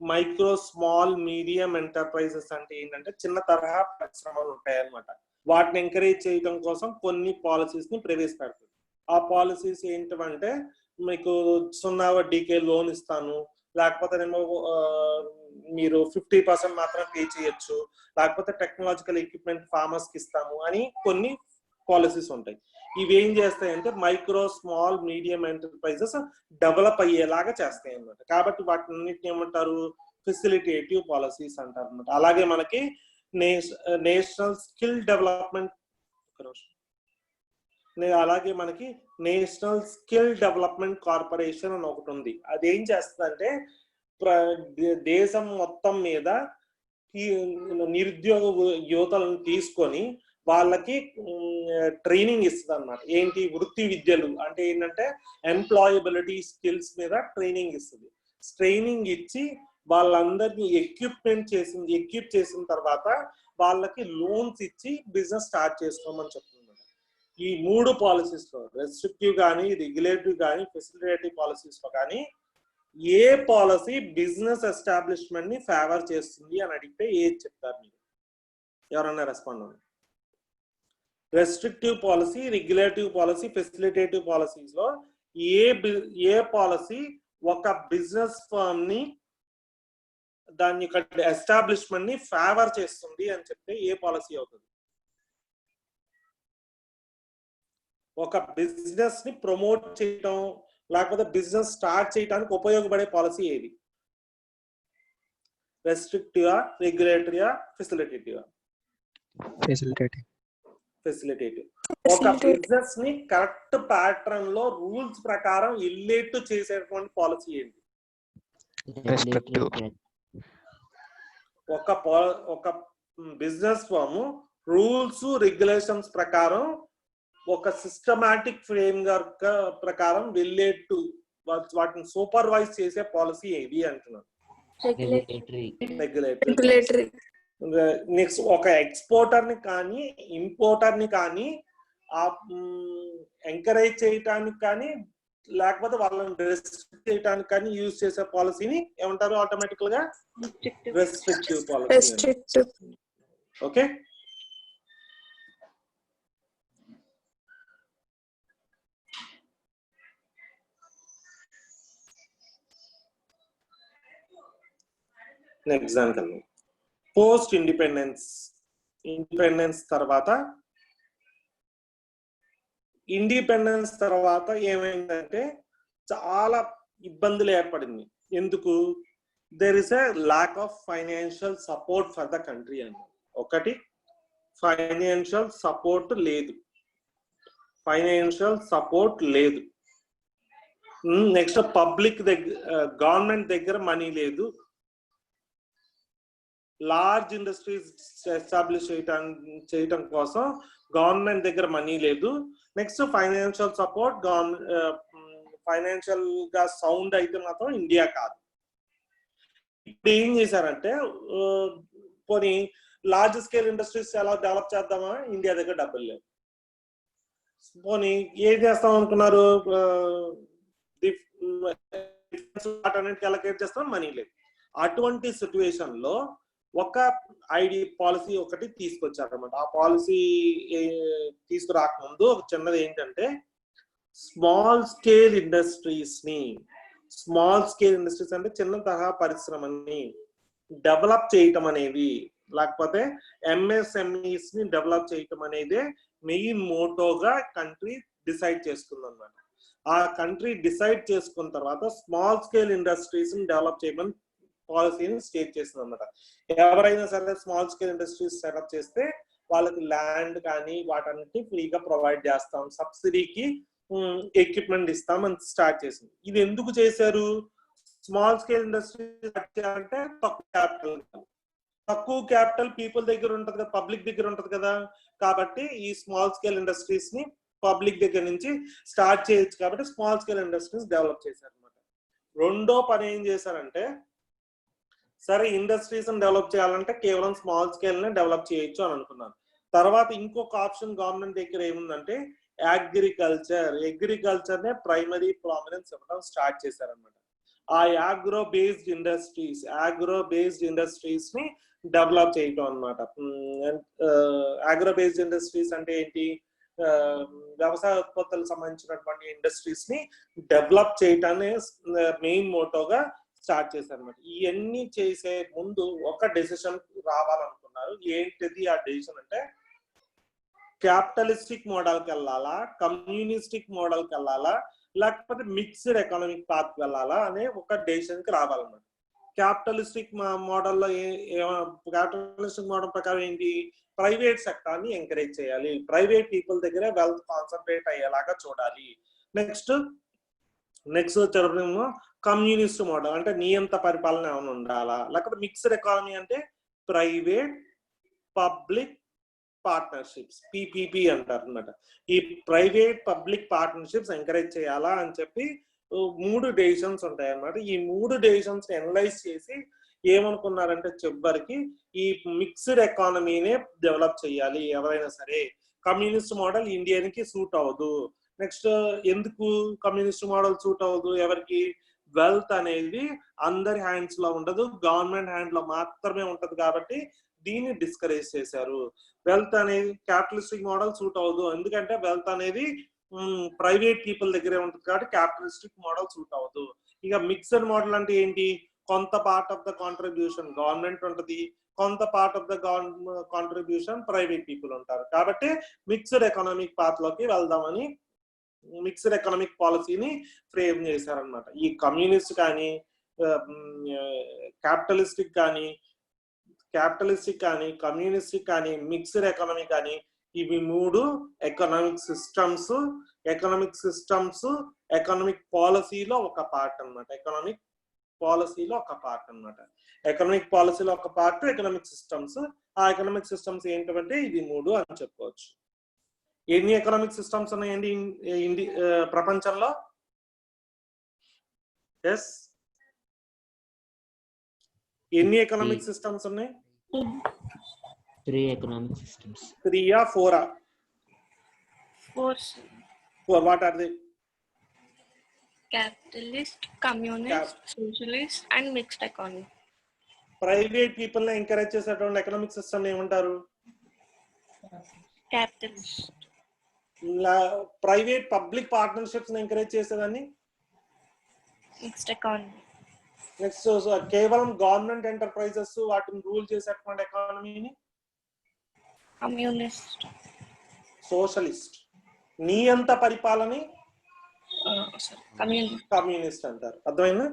మైక్రో స్మాల్ మీడియం ఎంటర్ప్రైజెస్ అంటే ఏంటంటే చిన్న తరహా పరిశ్రమలు ఉంటాయి అన్నమాట. వాటిని ఎంకరేజ్ చేయడం కోసం కొన్ని పాలసీస్ ని ప్రవేశపెడతారు. ఆ పాలసీస్ ఏంటంటే మీకు 0 వడ్డీకే లోన్ ఇస్తాను, లేకపోతే నేను మీరు 50% మాత్రం పే చేయొచ్చు, లేకపోతే టెక్నాలజికల్ ఎక్విప్మెంట్ ఫార్మర్స్ కి ఇస్తాము అని కొన్ని పాలసీస్ ఉంటాయి. ఇవి ఏం చేస్తాయంటే micro small medium enterprises develop అయ్యేలాగా చేస్తాయి అన్నమాట. కాబట్టి వాటిని ఏమంటారు? ఫెసిలిటేటివ్ పాలసీస్ అంటారు అన్నమాట. అలాగే మనకి నేషనల్ స్కిల్ డెవలప్మెంట్ కార్పొరేషన్ అని ఒకటి ఉంది. అది ఏం చేస్తుందంటే దేశం మొత్తం మీద నిరుద్యోగ యువతలను తీసుకొని వాళ్ళకి ట్రైనింగ్ ఇస్తుంది అన్నమాట. ఏంటి? వృత్తి విద్యలు అంటే ఏంటంటే ఎంప్లాయబిలిటీ స్కిల్స్ మీద ట్రైనింగ్ ఇస్తుంది. ట్రైనింగ్ ఇచ్చి వాళ్ళందరినీ ఎక్విప్ చేసిన తర్వాత వాళ్ళకి లోన్స్ ఇచ్చి బిజినెస్ స్టార్ట్ చేసుకోమని చెప్తుంది. ఈ 3 పాలసీస్ లో రెస్ట్రిక్టివ్ కానీ, రెగ్యులేటివ్ కానీ, ఫెసిలిటేటివ్ పాలసీస్ లో కానీ ఏ పాలసీ బిజినెస్ ఎస్టాబ్లిష్మెంట్ ని ఫేవర్ చేస్తుంది అని అడిగితే ఏది చెప్తారు మీరు? ఎవరన్నా రెస్పాండ్ అవ్వండి. Restrictive policy, regulative policy, facilitative policies లో ఏ పాలసీ ఒక బిజినెస్ ఫర్మ్ ని దాని ఎస్టాబ్లిష్మెంట్ ని ఫేవర్ చేస్తుంది అని చెప్తే ఏ పాలసీ అవుతుంది? ఒక బిజినెస్ ని ప్రమోట్ చేయడం లేకపోతే బిజినెస్ స్టార్ట్ చేయడానికి ఉపయోగపడే పాలసీ ఏది? రెస్ట్రిక్టివా, రెగ్యులేటరీయా, ఫెసిలిటేటివా? ఫెసిలిటేటివ్. ఒక బిజినెస్ ని కరెక్ట్ ప్యాటర్న్ లో రూల్స్ ప్రకారం ఇల్లేట్ చేసేటువంటి పాలసీ ఏంటి? ఒక బిజినెస్ ఫర్మ్ రూల్స్ రెగ్యులేషన్స్ ప్రకారం ఒక సిస్టమాటిక్ ఫ్రేమ్ వర్క్ ప్రకారం వెళ్ళేట్టు వాటిని సూపర్వైజ్ చేసే పాలసీ ఏది అంటున్నాను? రెగ్యులేటరీ. నెక్స్ట్ ఒక ఎక్స్పోర్టర్ ని కానీ ఇంపోర్టర్ ని కానీ ఎంకరేజ్ చేయటానికి కానీ లేకపోతే వాళ్ళని రెస్ట్రిక్ట్ చేయడానికి కానీ యూజ్ చేసే పాలసీని ఏమంటారు ఆటోమేటికల్ గా రెస్ట్రిక్టివ్ పాలసీ. ఓకే, నెక్స్ట్ దానికన్నా పోస్ట్ ఇండిపెండెన్స్ తర్వాత ఏమైందంటే చాలా ఇబ్బందులు ఏర్పడింది. ఎందుకు? There is a lack of financial support for the country అని. ఒకటి, ఫైనాన్షియల్ సపోర్ట్ లేదు. నెక్స్ట్ పబ్లిక్ దగ్గర, గవర్నమెంట్ దగ్గర మనీ లేదు. లార్జ్ ఇండస్ట్రీస్ ఎస్టాబ్లిష్ చేయటం కోసం గవర్నమెంట్ దగ్గర మనీ లేదు. నెక్స్ట్ ఫైనాన్షియల్ సపోర్ట్, ఫైనాన్షియల్ గా సౌండ్ అయితే మాత్రం ఇండియా కాదు. ఇప్పుడు ఏం చేశారంటే పోనీ లార్జ్ స్కేల్ ఇండస్ట్రీస్ ఎలా డెవలప్ చేద్దామా, ఇండియా దగ్గర డబ్బులు లేవు. పోనీ ఏం చేస్తాం అనుకున్నారు, అన్నిటికీ అలొకేట్ చేస్తాం, మనీ లేదు. అటువంటి సిచ్యువేషన్ లో ఒక పాలసీ ఒకటి తీసుకొచ్చారనమాట. ఆ పాలసీ తీసుకురాకముందు ఒక చిన్నది ఏంటంటే స్మాల్ స్కేల్ ఇండస్ట్రీస్ అంటే చిన్న తరహా పరిశ్రమని డెవలప్ చేయటం అనేది, లేకపోతే ఎంఎస్ఎంఈస్ ని డెవలప్ చేయటం అనేది మెయిన్ మోటోగా కంట్రీ డిసైడ్ చేసుకుంది అనమాట. ఆ కంట్రీ డిసైడ్ చేసుకున్న తర్వాత స్మాల్ స్కేల్ ఇండస్ట్రీస్ ని డెవలప్ చేయమని పాలసీని స్టేట్ చేస్తుంది అనమాట. ఎవరైనా సరే స్మాల్ స్కేల్ ఇండస్ట్రీస్ సెటప్ చేస్తే వాళ్ళకి ల్యాండ్ కానీ వాటన్నిటిని ఫ్రీగా ప్రొవైడ్ చేస్తాం, సబ్సిడీకి ఎక్విప్మెంట్ ఇస్తామని స్టార్ట్ చేసింది. ఇది ఎందుకు చేశారు? స్మాల్ స్కేల్ ఇండస్ట్రీస్ అంటే తక్కువ క్యాపిటల్ పీపుల్ దగ్గర ఉంటది కదా, పబ్లిక్ దగ్గర ఉంటది కదా. కాబట్టి ఈ స్మాల్ స్కేల్ ఇండస్ట్రీస్ ని పబ్లిక్ దగ్గర నుంచి స్టార్ట్ చేయొచ్చు కాబట్టి స్మాల్ స్కేల్ ఇండస్ట్రీస్ డెవలప్ చేశారు అనమాట. రెండో పని ఏం చేశారంటే, సరే ఇండస్ట్రీస్ డెవలప్ చేయాలంటే కేవలం స్మాల్ స్కేల్ ని డెవలప్ చేయొచ్చు అని అనుకున్నాను. తర్వాత ఇంకొక ఆప్షన్ గవర్నమెంట్ దగ్గర ఏముందంటే అగ్రికల్చర్ నే ప్రైమరీ ప్రామినెన్స్ ఇవ్వడం స్టార్ట్ చేశారనమాట. ఆ ఆగ్రో బేస్డ్ ఇండస్ట్రీస్ ని డెవలప్ చేయటం అనమాట. ఆగ్రో బేస్డ్ ఇండస్ట్రీస్ అంటే ఏంటి? వ్యవసాయ ఉత్పత్తులకు సంబంధించినటువంటి ఇండస్ట్రీస్ ని డెవలప్ చేయటాన్ని మెయిన్ మోటోగా స్టార్ట్ చేశారు అనమాట. ఇవన్నీ చేసే ముందు ఒక డెసిషన్ రావాలనుకున్నారు. ఏంటిది ఆ డెసిషన్ అంటే, క్యాపిటలిస్టిక్ మోడల్కి వెళ్ళాలా, కమ్యూనిస్టిక్ మోడల్కి వెళ్ళాలా, లేకపోతే మిక్స్డ్ ఎకనామిక్ పాత్ వెళ్ళాలా అనే ఒక డెసిషన్ కి రావాలన్నమాట. క్యాపిటలిస్టిక్ మోడల్లో క్యాపిటలిస్టిక్ మోడల్ ప్రకారం ఏంటి? ప్రైవేట్ సెక్టర్ ని ఎంకరేజ్ చేయాలి, ప్రైవేట్ పీపుల్ దగ్గర వెల్త్ కాన్సన్ట్రేట్ అయ్యేలాగా చూడాలి. నెక్స్ట్ వచ్చేటప్పుడు కమ్యూనిస్ట్ మోడల్ అంటే నియంత పరిపాలన ఏమైనా ఉండాలా, లేకపోతే మిక్స్డ్ ఎకానమీ అంటే ప్రైవేట్ పబ్లిక్ పార్ట్నర్షిప్స్, పిపిపి అంటారు అనమాట. ఈ ప్రైవేట్ పబ్లిక్ పార్ట్నర్షిప్స్ ఎంకరేజ్ చేయాలా అని చెప్పి 3 డెసిషన్స్ ఉంటాయి అన్నమాట. ఈ 3 డెసిషన్స్ అనలైజ్ చేసి ఏమనుకున్నారంటే చివరికి ఈ మిక్స్డ్ ఎకానమీనే డెవలప్ చేయాలి ఎవరైనా సరే. కమ్యూనిస్ట్ మోడల్ ఇండియాకి సూట్ అవ్వదు. నెక్స్ట్ ఎందుకు కమ్యూనిస్ట్ మోడల్ సూట్ అవ్వదు? ఎవరికి? వెల్త్ అనేది అందరి హ్యాండ్స్ లో ఉండదు, గవర్నమెంట్ హ్యాండ్ లో మాత్రమే ఉంటది. కాబట్టి దీన్ని డిస్కరేజ్ చేశారు. వెల్త్ అనేది క్యాపిటలిస్టిక్ మోడల్ సూట్ అవ్వదు, ఎందుకంటే వెల్త్ అనేది ప్రైవేట్ పీపుల్ దగ్గరే ఉంటుంది కాబట్టి క్యాపిటలిస్టిక్ మోడల్ సూట్ అవ్వదు. ఇక మిక్స్డ్ మోడల్ అంటే ఏంటి? కొంత part of the contribution government ఉంటుంది, కొంత part of the contribution private people ఉంటారు. కాబట్టి మిక్స్డ్ ఎకనామిక్ పాత్ లోకి వెళ్దామని మిక్స్డ్ ఎకనామిక్ పాలసీని ఫ్రేమ్ చేశారనమాట. ఈ కమ్యూనిస్ట్ కానీ క్యాపిటలిస్టిక్ కానీ కమ్యూనిస్టిక్ కానీ మిక్స్డ్ ఎకానమీ కానీ ఇవి 3 ఎకనామిక్ సిస్టమ్స్ పాలసీలో ఒక పార్ట్ అనమాట. ఎకనామిక్ పాలసీలో ఒక పార్ట్ ఎకనామిక్ సిస్టమ్స్. ఆ ఎకనామిక్ సిస్టమ్స్ ఏంటంటే ఇది 3 అని చెప్పుకోవచ్చు. ఎన్ని ఎకనామిక్ సిస్టమ్స్ ఉన్నాయండి ప్రపంచంలో? ఎన్ని ఎకనామిక్ సిస్టమ్స్ ఉన్నాయి? Three economic systems. 3 or 4? 4. 4. What are they? Capitalist, communist, socialist, and mixed economy. Private people ని ఎంకరేజ్ చేసేటువంటి ఎకనామిక్ సిస్టమ్ ఏమంటారు? Capitalist. ప్రైవేట్ పబ్లిక్ పార్ట్నర్షిప్స్ ని ఎంకరేజ్ చేసేదాన్ని Mixed economy. నెక్స్ట్ కేవలం గవర్నమెంట్ ఎంటర్ప్రైజెస్ వాటిని రూల్ చేసేటువంటి ఎకానమీని Communist. Socialist. నియంత పరిపాలన Communist. కమ్యూనిస్ట్ అంటారు. అర్థమైందా?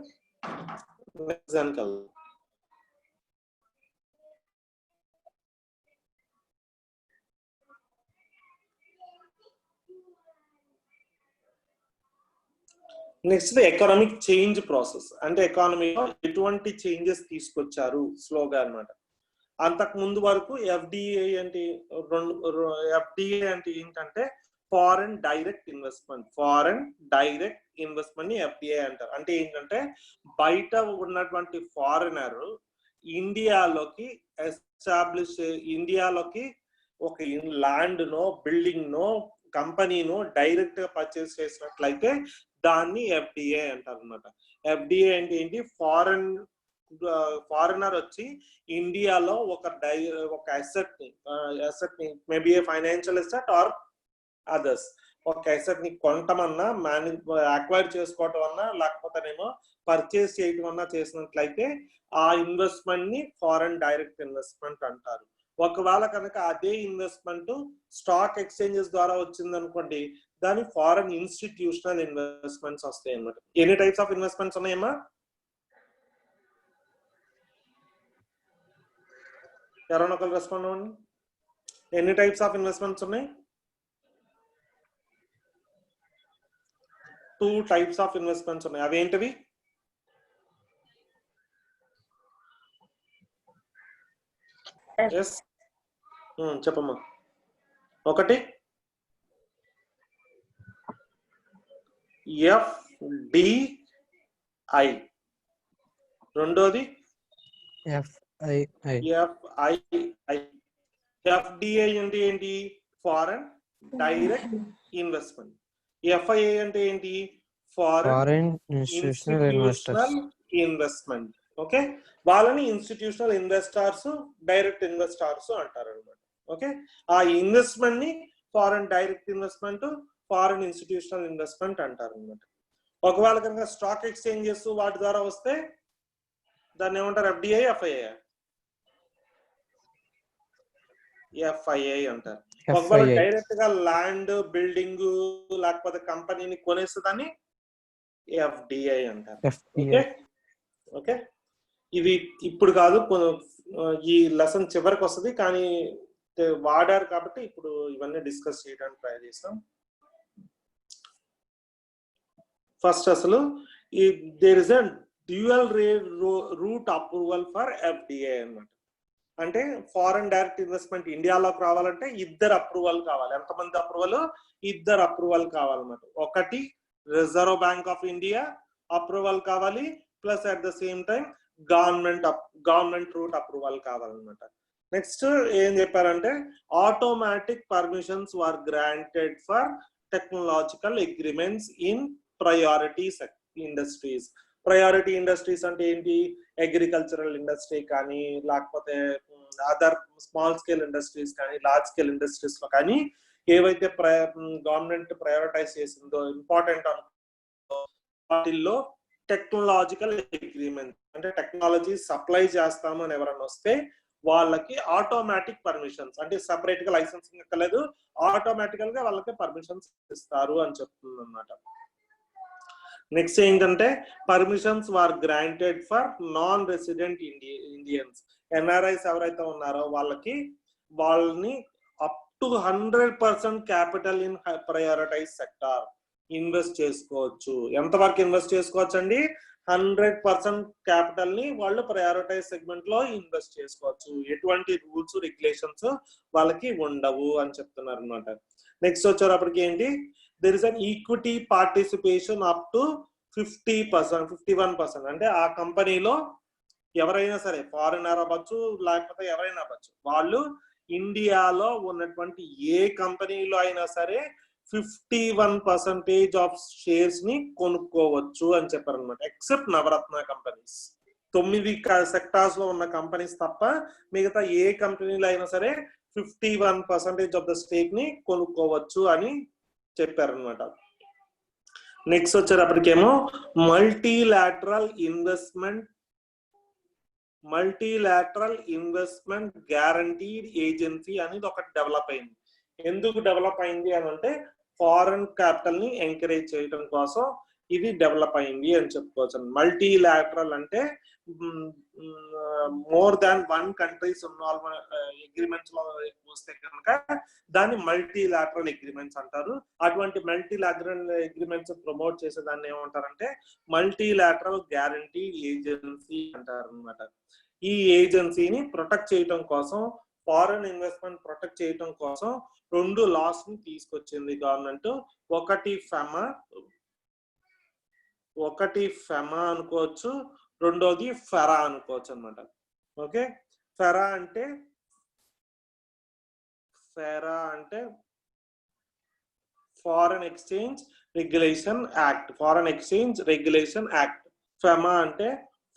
నెక్స్ట్ ఎకనామిక్ చేంజ్ ప్రాసెస్ అంటే ఎకానమీలో ఎటువంటి చేంజెస్ తీసుకొచ్చారు స్లోగా అన్నమాట. అంతకు ముందు వరకు ఎఫ్డిఏ అంటే ఏంటంటే foreign direct investment. Foreign direct investment ని ఎఫ్డిఐ అంటారు. అంటే ఏంటంటే బయట ఉన్నటువంటి ఫారినర్ ఇండియాలోకి ఇండియాలోకి ఒక ల్యాండ్ నో బిల్డింగ్ నో కంపెనీను డైరెక్ట్ గా పర్చేస్ చేసినట్లయితే దాన్ని ఎఫ్డిఏ అంటారు అనమాట. ఎఫ్డిఏ అంటే ఏంటి? ఫారినర్ వచ్చి ఇండియాలో ఒక అసెట్ ని maybe financial asset or others ఒక అసెట్ ని కొనటమన్నా అక్వైర్ చేసుకోవటం అన్నా లేకపోతేనేమో పర్చేస్ చేయటం అన్నా చేసినట్లయితే ఆ ఇన్వెస్ట్మెంట్ ని ఫారెన్ డైరెక్ట్ ఇన్వెస్ట్మెంట్ అంటారు. ఒకవేళ కనుక అదే ఇన్వెస్ట్మెంట్ స్టాక్ ఎక్స్చేంజెస్ ద్వారా వచ్చింది అనుకోండి, దాని ఫారెన్ ఇన్స్టిట్యూషనల్ ఇన్వెస్ట్మెంట్స్ వస్తాయి అన్నమాట. ఎన్ని టైప్స్ ఆఫ్ ఇన్వెస్ట్మెంట్స్ ఉన్నాయమ్మా? ఎవరైనా ఒకరు రెస్పాండ్ అవ్వండి. ఎన్ని టైప్స్ ఆఫ్ ఇన్వెస్ట్మెంట్స్ ఉన్నాయి? 2 types ఆఫ్ ఇన్వెస్ట్మెంట్స్ ఉన్నాయి. అవేంటివి? ఎస్ చెప్పమ్మా. ఒకటి ఎఫ్డిఐ, రెండోది FII. ఎఫ్డిఐ అంటే ఏంటి? Foreign direct investment. ఎఫ్ఐఐ అంటే ఏంటి? Foreign institutional investment. ఓకే, వాళ్ళని ఇన్స్టిట్యూషనల్ ఇన్వెస్టర్స్ డైరెక్ట్ ఇన్వెస్టర్స్ అంటారు అనమాట. ఓకే, ఆ ఇన్వెస్ట్మెంట్ ని foreign direct investment foreign institutional investment అంటారు అనమాట. ఒకవేళ కనుక స్టాక్ ఎక్స్చేంజెస్ వాటి ద్వారా వస్తే దాన్ని ఏమంటారు? FDI FII? ఎఫ్ఐఐ అంటారు. ఒకవేళ డైరెక్ట్ గా ల్యాండ్ బిల్డింగ్ లేకపోతే కంపెనీని కొనేస్తుందని ఎఫ్డిఐ అంటారు. ఓకే ఓకే, ఇది ఇప్పుడు కాదు, ఈ లెసన్ చివరికి వస్తుంది, కానీ వాడారు కాబట్టి ఇప్పుడు ఇవన్నీ డిస్కస్ చేయడానికి ట్రై చేస్తాం. ఫస్ట్ అసలు there is a dual route approval for FDI అన్నమాట. అంటే ఫారెన్ డైరెక్ట్ ఇన్వెస్ట్మెంట్ ఇండియాలోకి రావాలంటే 2 అప్రూవల్ కావాలి. ఎంతమంది అప్రూవల్? 2 అప్రూవల్ కావాలన్నమాట. ఒకటి reserve bank of India approval కావాలి, plus at the same time government route approval కావాలన్నమాట. నెక్స్ట్ ఏం చెప్పారంటే automatic permissions were granted for technological agreements in priority industries. Priority industries అంటే ఏంటి? అగ్రికల్చరల్ ఇండస్ట్రీ కానీ లేకపోతే అదర్ స్మాల్ స్కేల్ ఇండస్ట్రీస్ కానీ large scale industries లో కానీ ఏవైతే గవర్నమెంట్ ప్రయారిటైజ్ చేసిందో ఇంపార్టెంట్ అనుకో వాటిల్లో టెక్నాలజికల్ అగ్రిమెంట్ అంటే టెక్నాలజీ సప్లై చేస్తాము అని ఎవరైనా వస్తే వాళ్ళకి ఆటోమేటిక్ పర్మిషన్స్ అంటే సపరేట్ గా లైసెన్సింగ్ ఎక్కలేదు, ఆటోమేటికల్ గా వాళ్ళకి పర్మిషన్స్ ఇస్తారు అని చెప్తుంది అన్నమాట. నెక్స్ట్ ఏంటంటే permissions were granted for non resident Indians. NRIs ఎవరైతే ఉన్నారో వాళ్ళని up to 100% capital in prioritise sector invest చేసుకోవచ్చు. ఎంతవరకు ఇన్వెస్ట్ చేసుకోవచ్చు అండి? 100% క్యాపిటల్ ని వాళ్ళు ప్రయారిటైజ్ సెగ్మెంట్ లో ఇన్వెస్ట్ చేసుకోవచ్చు. ఎటువంటి రూల్స్ రెగ్యులేషన్స్ వాళ్ళకి ఉండవు అని చెప్తున్నారు అనమాట. నెక్స్ట్ వచ్చేటప్పటికి ఏంటి? there is an equity participation up to 50%, 51%. అంటే ఆ కంపెనీలో ఎవరైనా సరే ఫారినర్ అవ్వచ్చు లేకపోతే ఎవరైనా అవ్వచ్చు, వాళ్ళు ఇండియాలో ఉన్నటువంటి ఏ కంపెనీలో అయినా సరే 51% ఆఫ్ షేర్స్ ని కొనుక్కోవచ్చు అని చెప్పారు అనమాట. ఎక్సెప్ట్ నవరత్న కంపెనీస్, 9 సెక్టార్స్ లో ఉన్న కంపెనీస్ తప్ప మిగతా ఏ కంపెనీలో అయినా సరే 51% ఆఫ్ ద స్టేక్ ని కొనుక్కోవచ్చు అని చెప్పారనమాట. నెక్స్ట్ వచ్చేటప్పటికేమో మల్టీలాటరల్ ఇన్వెస్ట్మెంట్ గ్యారంటీడ్ ఏజెన్సీ అనేది ఒకటి డెవలప్ అయింది. ఎందుకు డెవలప్ అయింది అని అంటే ఫారెన్ క్యాపిటల్ ని ఎంకరేజ్ చేయడం కోసం ఇది డెవలప్ అయింది అని చెప్పుకోవచ్చు. మల్టీలాటరల్ అంటే మోర్ దాన్ 1 కంట్రీస్ అగ్రిమెంట్స్ లో వస్తే కనుక దాన్ని మల్టీలాటరల్ అగ్రిమెంట్స్ అంటారు. అటువంటి మల్టీలాటరల్ అగ్రిమెంట్స్ ప్రమోట్ చేసే దాన్ని ఏమంటారంటే మల్టీలాటరల్ గ్యారంటీ ఏజెన్సీ అంటారు అనమాట. ఈ ఏజెన్సీని ప్రొటెక్ట్ చేయడం కోసం, ఫారెన్ ఇన్వెస్ట్మెంట్ ప్రొటెక్ట్ చేయడం కోసం 2 లాస్ ని తీసుకొచ్చింది గవర్నమెంట్. ఒకటి ఫెమా అనుకోవచ్చు, రెండోది ఫెరా అనుకోవచ్చు అనమాట. ఓకే, ఫెరా అంటే foreign exchange regulation act, FEMA అంటే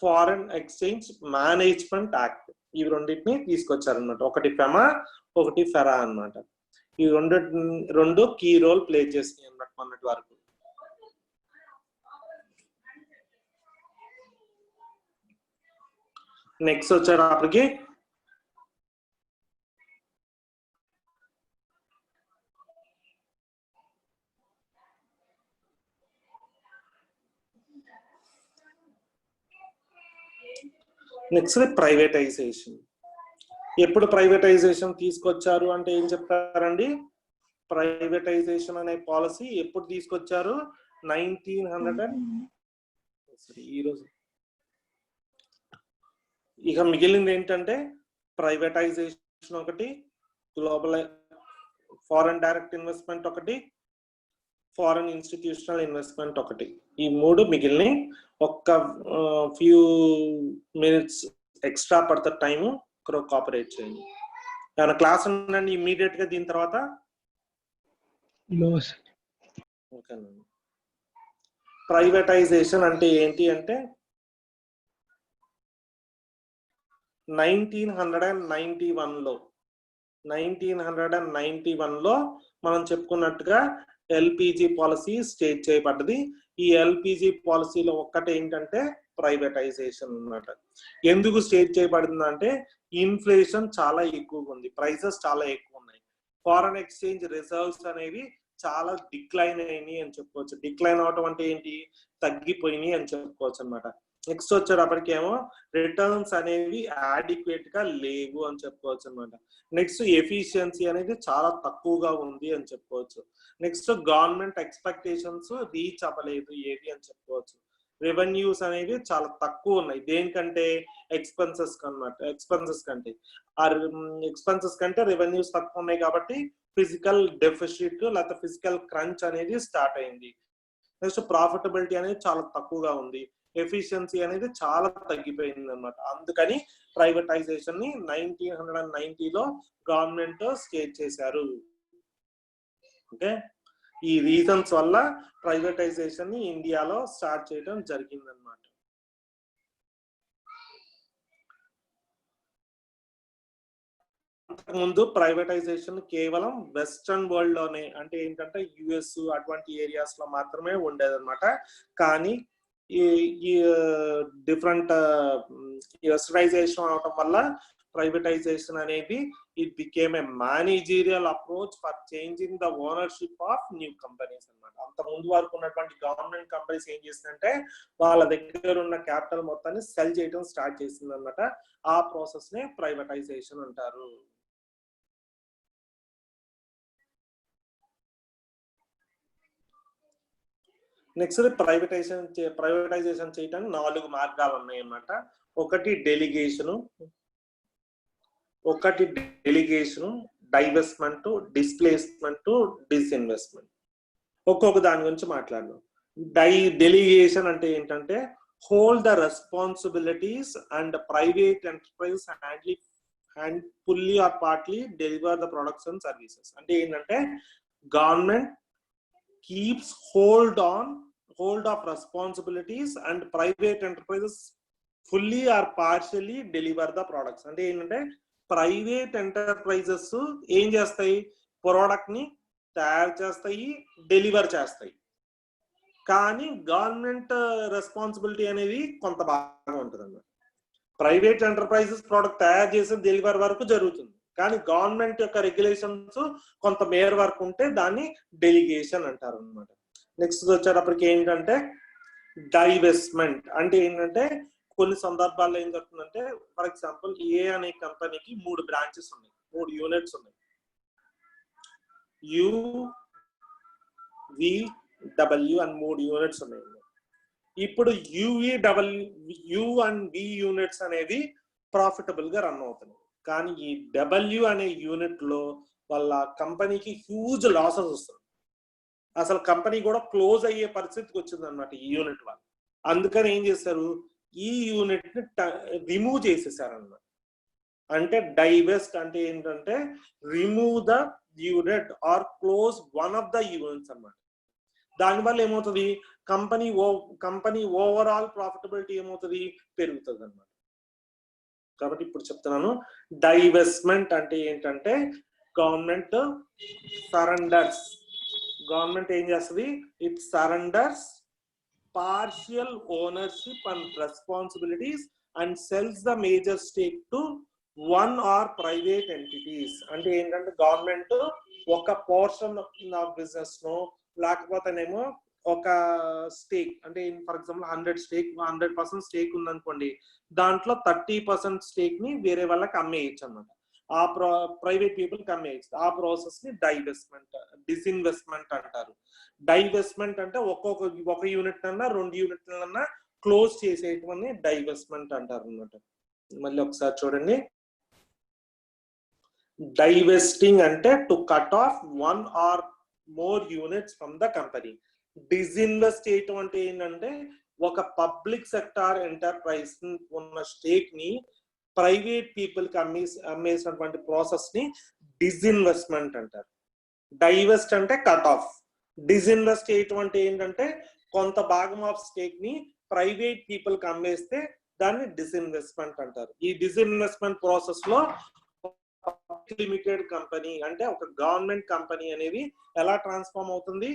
ఫారెన్ ఎక్స్చేంజ్ మేనేజ్మెంట్ యాక్ట్. ఈ రెండింటిని తీసుకొచ్చారనమాట. ఒకటి ఫెమా, ఒకటి ఫెరా అన్నమాట. ఈ రెండు కీ రోల్ ప్లే చేసినాయి అన్నమాట మొన్నటి వరకు. నెక్స్ట్ వచ్చేటప్పటికి నెక్స్ట్ ప్రైవేటైజేషన్. ఎప్పుడు ప్రైవేటైజేషన్ తీసుకొచ్చారు అంటే ఏం చెప్తారండి? ప్రైవేటైజేషన్ అనే పాలసీ ఎప్పుడు తీసుకొచ్చారు? 1900 ఈరోజు. ఇక మిగిలింది ఏంటంటే ప్రైవేటైజేషన్ ఒకటి, గ్లోబల్ ఫారెన్ డైరెక్ట్ ఇన్వెస్ట్మెంట్ ఒకటి, ఫారెన్ ఇన్స్టిట్యూషనల్ ఇన్వెస్ట్మెంట్ ఒకటి. ఈ 3 మిగిలిన ఒక్క ఫ్యూ మినిట్స్ ఎక్స్ట్రా పడుతుంది టైము, కోఆపరేట్ చేయండి. ఏమైనా క్లాస్ ఉందండి ఇమ్మీడియట్ గా దీని తర్వాత? ఓకేనండి. ప్రైవేటైజేషన్ అంటే ఏంటి అంటే 1991లో మనం చెప్పుకున్నట్టుగా ఎల్పిజి పాలసీ స్టేట్ చేయబడ్డది. ఈ ఎల్పిజి పాలసీలో ఒక్కటి ఏంటంటే ప్రైవేటైజేషన్ అన్నమాట. ఎందుకు స్టేట్ చేయబడింది అంటే ఇన్ఫ్లేషన్ చాలా ఎక్కువగా ఉంది, ప్రైసెస్ చాలా ఎక్కువ ఉన్నాయి, ఫారెన్ ఎక్స్చేంజ్ రిజర్వ్స్ అనేవి చాలా డిక్లైన్ అయినాయి అని చెప్పుకోవచ్చు. డిక్లైన్ అవటం అంటే ఏంటి? తగ్గిపోయినాయి అని చెప్పుకోవచ్చు అనమాట. నెక్స్ట్ వచ్చేటప్పటికేమో రిటర్న్స్ అనేవి యాడిక్వేట్ గా లేవు అని చెప్పుకోవచ్చు అనమాట. నెక్స్ట్ ఎఫిషియన్సీ అనేది చాలా తక్కువగా ఉంది అని చెప్పుకోవచ్చు. నెక్స్ట్ గవర్నమెంట్ ఎక్స్పెక్టేషన్స్ రీచ్ అవ్వలేదు ఏది అని చెప్పుకోవచ్చు. రెవెన్యూస్ అనేవి చాలా తక్కువ ఉన్నాయి, దేనికంటే ఎక్స్పెన్సెస్ కంటే. ఆ ఎక్స్పెన్సెస్ కంటే రెవెన్యూస్ తక్కువ ఉన్నాయి కాబట్టి ఫిజికల్ డెఫిసిట్ లేకపోతే ఫిజికల్ క్రంచ్ అనేది స్టార్ట్ అయింది. నెక్స్ట్ ప్రాఫిటబిలిటీ అనేది చాలా తక్కువగా ఉంది, ఎఫిషియన్సీ అనేది చాలా తగ్గిపోయింది అనమాట. అందుకని ప్రైవేటైజేషన్ ని 1990లో గవర్నమెంట్ స్టేట్ చేశారు. ఓకే, ఈ రీజన్స్ వల్ల ప్రైవేటైజేషన్ ని ఇండియాలో స్టార్ట్ చేయడం జరిగింది అనమాట. ముందు ప్రైవేటైజేషన్ కేవలం వెస్టర్న్ వరల్డ్ లోనే, అంటే ఏంటంటే యుఎస్ అటువంటి ఏరియాస్ లో మాత్రమే ఉండేదన్నమాట. కానీ ఈ డిఫరెంట్ వెస్టర్నైజేషన్ అవటం వల్ల ప్రైవేటైజేషన్ అనేది it became a managerial approach for changing the ownership of new companies అన్నమాట. అంత ముందు వరకు ఉన్నటువంటి గవర్నమెంట్ కంపెనీస్ ఏం చేసిందంటే వాళ్ళ దగ్గర ఉన్న క్యాపిటల్ మొత్తాన్ని సెల్ చేయడం స్టార్ట్ చేసింది అనమాట. ఆ ప్రాసెస్ నే ప్రైవేటైజేషన్ అంటారు. నెక్స్ట్ ప్రైవేటైజేషన్ చేయడానికి 4 మార్గాలు ఉన్నాయి అన్నమాట. ఒకటి డెలిగేషను, డైవెస్ట్మెంట్, డిస్ప్లేస్మెంట్, డిస్ఇన్వెస్ట్మెంట్. ఒక్కొక్క దాని గురించి మాట్లాడదాం. డెలిగేషన్ అంటే ఏంటంటే hold the responsibilities and the private enterprise and fully or partly deliver the products and services. అంటే ఏంటంటే government keeps hold of responsibilities and private enterprises fully or partially deliver the products. అంటే ఏంటంటే private enterprises ఏం చేస్తాయి, product ని తయారు చేస్తాయి, deliver చేస్తాయి. కానీ గవర్నమెంట్ రెస్పాన్సిబిలిటీ అనేది కొంత బాగా ఉంటుంది అన్నమాట. ప్రైవేట్ ఎంటర్ప్రైజెస్ ప్రోడక్ట్ తయారు చేసి డెలివర్ వరకు జరుగుతుంది, కానీ గవర్నమెంట్ యొక్క రెగ్యులేషన్స్ కొంత మేర వరకు ఉంటే దాన్ని డెలిగేషన్ అంటారు అనమాట. నెక్స్ట్ వచ్చేటప్పటికి ఏంటంటే డైవెస్ట్మెంట్. అంటే ఏంటంటే కొన్ని సందర్భాల్లో ఏం జరుగుతుందంటే, ఫర్ ఎగ్జాంపుల్ ఏ అనే కంపెనీకి 3 బ్రాంచెస్ ఉన్నాయి, 3 యూనిట్స్ ఉన్నాయి, UVW అని 3 యూనిట్స్ ఉన్నాయి. ఇప్పుడు యు అండ్ వి యూనిట్స్ అనేవి ప్రాఫిటబుల్ గా రన్ అవుతున్నాయి, కానీ ఈ W అనే యూనిట్ లో వాళ్ళ కంపెనీకి హ్యూజ్ లాసెస్ వస్తుంది. అసలు కంపెనీ కూడా క్లోజ్ అయ్యే పరిస్థితికి వచ్చింది అనమాట ఈ యూనిట్ వాళ్ళు. అందుకని ఏం చేశారు, ఈ యూనిట్ ని రిమూవ్ చేసేసారు అన్నమాట. అంటే డైవెస్ట్ అంటే ఏంటంటే remove the unit or close one of the units అన్నమాట. దానివల్ల ఏమవుతుంది, కంపెనీ ఓవరాల్ ప్రాఫిటబిలిటీ ఏమవుతుంది, పెరుగుతుంది అన్నమాట. కాబట్టి ఇప్పుడు చెప్తున్నాను, డైవెస్ట్మెంట్ అంటే ఏంటంటే గవర్నమెంట్ ఏం చేస్తుంది, it surrenders partial ownership and responsibilities and sells the major stake to one or private entities. అంటే ఏంటంటే గవర్నమెంట్ ఒక పోర్షన్ ఆఫ్ బిజినెస్ నో లేకపోతేనేమో ఒక స్టేక్, అంటే ఫర్ ఎగ్జాంపుల్ 100% స్టేక్ ఉందనుకోండి, దాంట్లో 30% స్టేక్ ని వేరే వాళ్ళకి అమ్మేయచ్చు అన్నమాట. ఆ ప్రైవేట్ పీపుల్ కి అమ్మేయచ్చు. ఆ ప్రాసెస్ ని డిస్ఇన్వెస్ట్మెంట్ అంటారు. డైవెస్ట్మెంట్ అంటే ఒక యూనిట్ అన్నా 2 యూనిట్లన్నా క్లోజ్ చేసేటువంటి డైవెస్ట్మెంట్ అంటారు అన్నమాట. మళ్ళీ ఒకసారి చూడండి, డైవెస్టింగ్ అంటే to cut off 1 or more units from the company. Disinvest చేయటం అంటే ఏంటంటే ఒక పబ్లిక్ సెక్టార్ ఎంటర్ప్రైజ్ ఉన్న స్టేక్ ని ప్రైవేట్ పీపుల్ కి అమ్మేసినటువంటి ప్రాసెస్ ని డిస్ఇన్వెస్ట్మెంట్ అంటారు. డైవెస్ట్ అంటే కట్ ఆఫ్, డిస్ఇన్వెస్ట్ చేయటం అంటే ఏంటంటే కొంత భాగం ఆఫ్ స్టేక్ ని ప్రైవేట్ పీపుల్ కి అమ్మేస్తే దాన్ని డిస్ఇన్వెస్ట్మెంట్ అంటారు. ఈ డిస్ఇన్వెస్ట్మెంట్ ప్రాసెస్ లో లిమిటెడ్ కంపెనీ అంటే ఒక గవర్నమెంట్ కంపెనీ అనేది ఎలా ట్రాన్స్ఫార్మ్ అవుతుంది,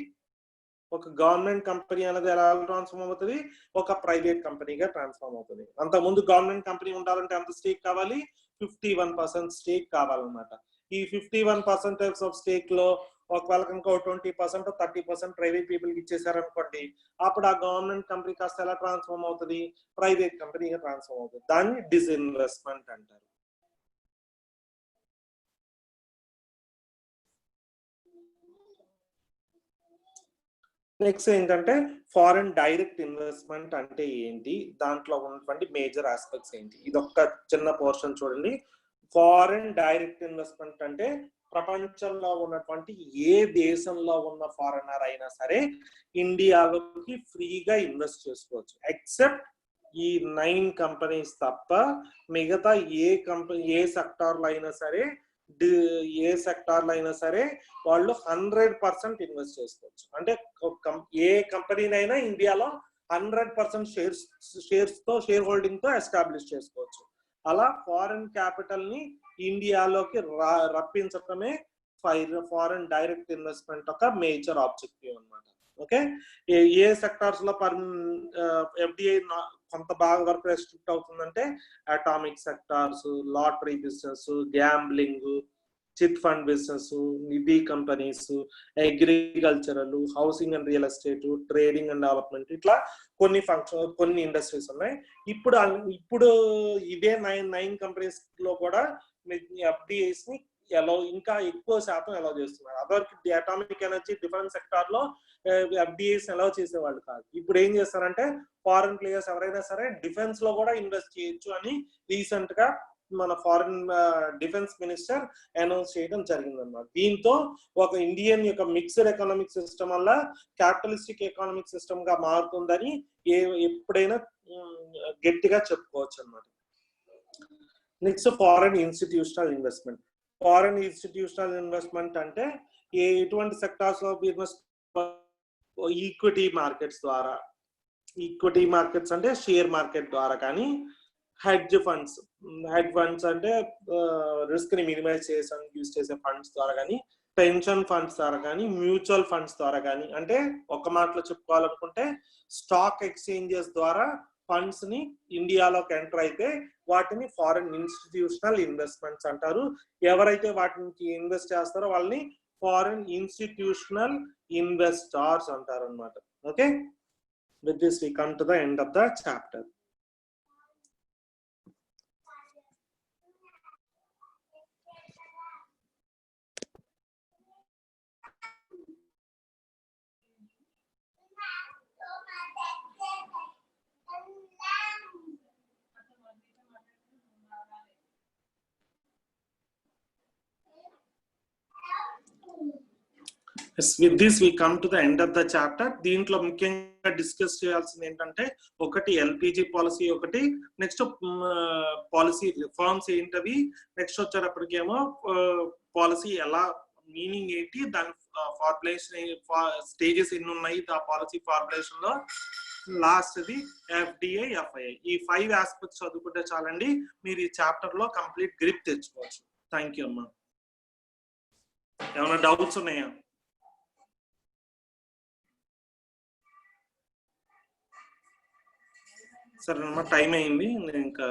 ఒక గవర్నమెంట్ కంపెనీ అనేది ఎలా ట్రాన్స్ఫార్మ్ అవుతుంది, ఒక ప్రైవేట్ కంపెనీగా ట్రాన్స్ఫార్మ్ అవుతుంది. అంతకుముందు గవర్నమెంట్ కంపెనీ ఉండాలంటే ఎంత స్టేక్ కావాలి, 51% స్టేక్ కావాలన్నమాట. ఈ 51% ఆఫ్ స్టేక్ లో ఒకవేళ కనుక 20% 30% ప్రైవేట్ పీపుల్ కి ఇచ్చేసారనుకోండి, అప్పుడు ఆ గవర్నమెంట్ కంపెనీ కాస్త ఎలా ట్రాన్స్ఫార్మ్ అవుతుంది, ప్రైవేట్ కంపెనీగా ట్రాన్స్ఫార్మ్ అవుతుంది. దాన్ని డిస్ఇన్వెస్ట్మెంట్ అంటారు. నెక్స్ట్ ఏంటంటే ఫారెన్ డైరెక్ట్ ఇన్వెస్ట్మెంట్ అంటే ఏంటి, దాంట్లో ఉన్నటువంటి మేజర్ ఆస్పెక్ట్స్ ఏంటి, ఇది ఒక్క చిన్న పోర్షన్ చూడండి. ఫారెన్ డైరెక్ట్ ఇన్వెస్ట్మెంట్ అంటే ప్రపంచంలో ఉన్నటువంటి ఏ దేశంలో ఉన్న ఫారెనర్ అయినా సరే ఇండియాలోకి ఫ్రీగా ఇన్వెస్ట్ చేసుకోవచ్చు, ఎక్సెప్ట్ ఈ 9 కంపెనీస్ తప్ప. మిగతా ఏ సెక్టార్లో అయినా సరే వాళ్ళు 100% ఇన్వెస్ట్ చేసుకోవచ్చు. అంటే ఏ కంపెనీనైనా ఇండియాలో 100% షేర్ హోల్డింగ్ తో ఎస్టాబ్లిష్ చేసుకోవచ్చు. అలా ఫారెన్ క్యాపిటల్ ని ఇండియాలోకి రప్పించడమే ఫారెన్ డైరెక్ట్ ఇన్వెస్ట్మెంట్ ఒక మేజర్ ఆబ్జెక్టివ్ అన్నమాట. ఓకే, ఏ సెక్టార్స్ లో ఎఫ్డిఐ కొంత బాగా వరకు రెస్ట్రిక్ట్ అవుతుందంటే atomic sectors, lottery business, gambling, chit fund business, Nidhi companies, agricultural, housing and real estate, trading and development, ఇట్లా కొన్ని ఇండస్ట్రీస్ ఉన్నాయి. ఇప్పుడు ఇదే 9 కంపెనీస్ లో కూడా ఎఫ్డిఐస్ ని ఇంకా ఎక్కువ శాతం ఎలా చేస్తున్నారు. అదొకటి అటామిక్ ఎనర్జీ, డిఫెన్స్ సెక్టార్ లో ఎఫ్డిఐస్ ఎలా చేసేవాళ్ళు కాదు. ఇప్పుడు ఏం చేస్తారంటే ఫారెన్ ప్లేయర్స్ ఎవరైనా సరే డిఫెన్స్ లో కూడా ఇన్వెస్ట్ చేయొచ్చు అని రీసెంట్ గా మన ఫారెన్ డిఫెన్స్ మినిస్టర్ అనౌన్స్ చేయడం జరిగింది అన్నమాట. దీంతో ఒక ఇండియన్ యొక్క మిక్స్డ్ ఎకనామిక్ సిస్టమ్ వల్ల క్యాపిటలిస్టిక్ ఎకనామిక్ సిస్టమ్ గా మారుతుందని ఎప్పుడైనా గట్టిగా చెప్పుకోవచ్చు అన్నమాట. Next foreign institutional investment. Foreign institutional investment అంటే ఎటువంటి సెక్టార్స్ లో బిజినెస్, ఈక్విటీ మార్కెట్స్ ద్వారా, ఈక్విటీ మార్కెట్స్ అంటే షేర్ మార్కెట్ ద్వారా కానీ, హెడ్జ్ ఫండ్స్ అంటే రిస్క్ ని మినిమైజ్ చేయడానికి యూజ్ చేసే ఫండ్స్ ద్వారా కానీ, పెన్షన్ ఫండ్స్ ద్వారా కానీ, మ్యూచువల్ ఫండ్స్ ద్వారా కానీ, అంటే ఒక మాటలో చెప్పుకోవాలనుకుంటే స్టాక్ ఎక్స్చేంజెస్ ద్వారా ఫండ్స్ ని ఇండియాలోకి ఎంటర్ అయితే వాటిని ఫారెన్ ఇన్స్టిట్యూషనల్ ఇన్వెస్ట్మెంట్స్ అంటారు. ఎవరైతే వాటికి ఇన్వెస్ట్ చేస్తారో వాళ్ళని ఫారెన్ ఇన్స్టిట్యూషనల్ ఇన్వెస్టర్స్ అంటారు అన్నమాట. Okay, with this we come to the end of the chapter. With this we come to the end of the chapter. దీంట్లో ముఖ్యంగా డిస్కస్ చేయాల్సింది ఏంటంటే, ఒకటి ఎల్పిజి పాలసీ, ఒకటి నెక్స్ట్ పాలసీ రిఫార్మ్స్ ఏంటవి, నెక్స్ట్ వచ్చేటప్పటికేమో పాలసీ ఎలా మీనింగ్ ఏంటి, దాని ఫార్ములేషన్ స్టేజెస్ ఎన్ని ఉన్నాయి ఆ పాలసీ ఫార్ములేషన్ లో, లాస్ట్ ది ఎఫ్డిఐ ఎఫ్ఐఐ. ఈ 5 ఆస్పెక్ట్స్ చదువుకుంటే చాలండి, మీరు ఈ చాప్టర్ లో కంప్లీట్ గ్రిప్ తెచ్చుకోవచ్చు. థ్యాంక్ యూ అమ్మా. ఏమైనా డౌట్స్ ఉన్నాయా? సరే అమ్మా, టైం అయింది, నేను ఇంకా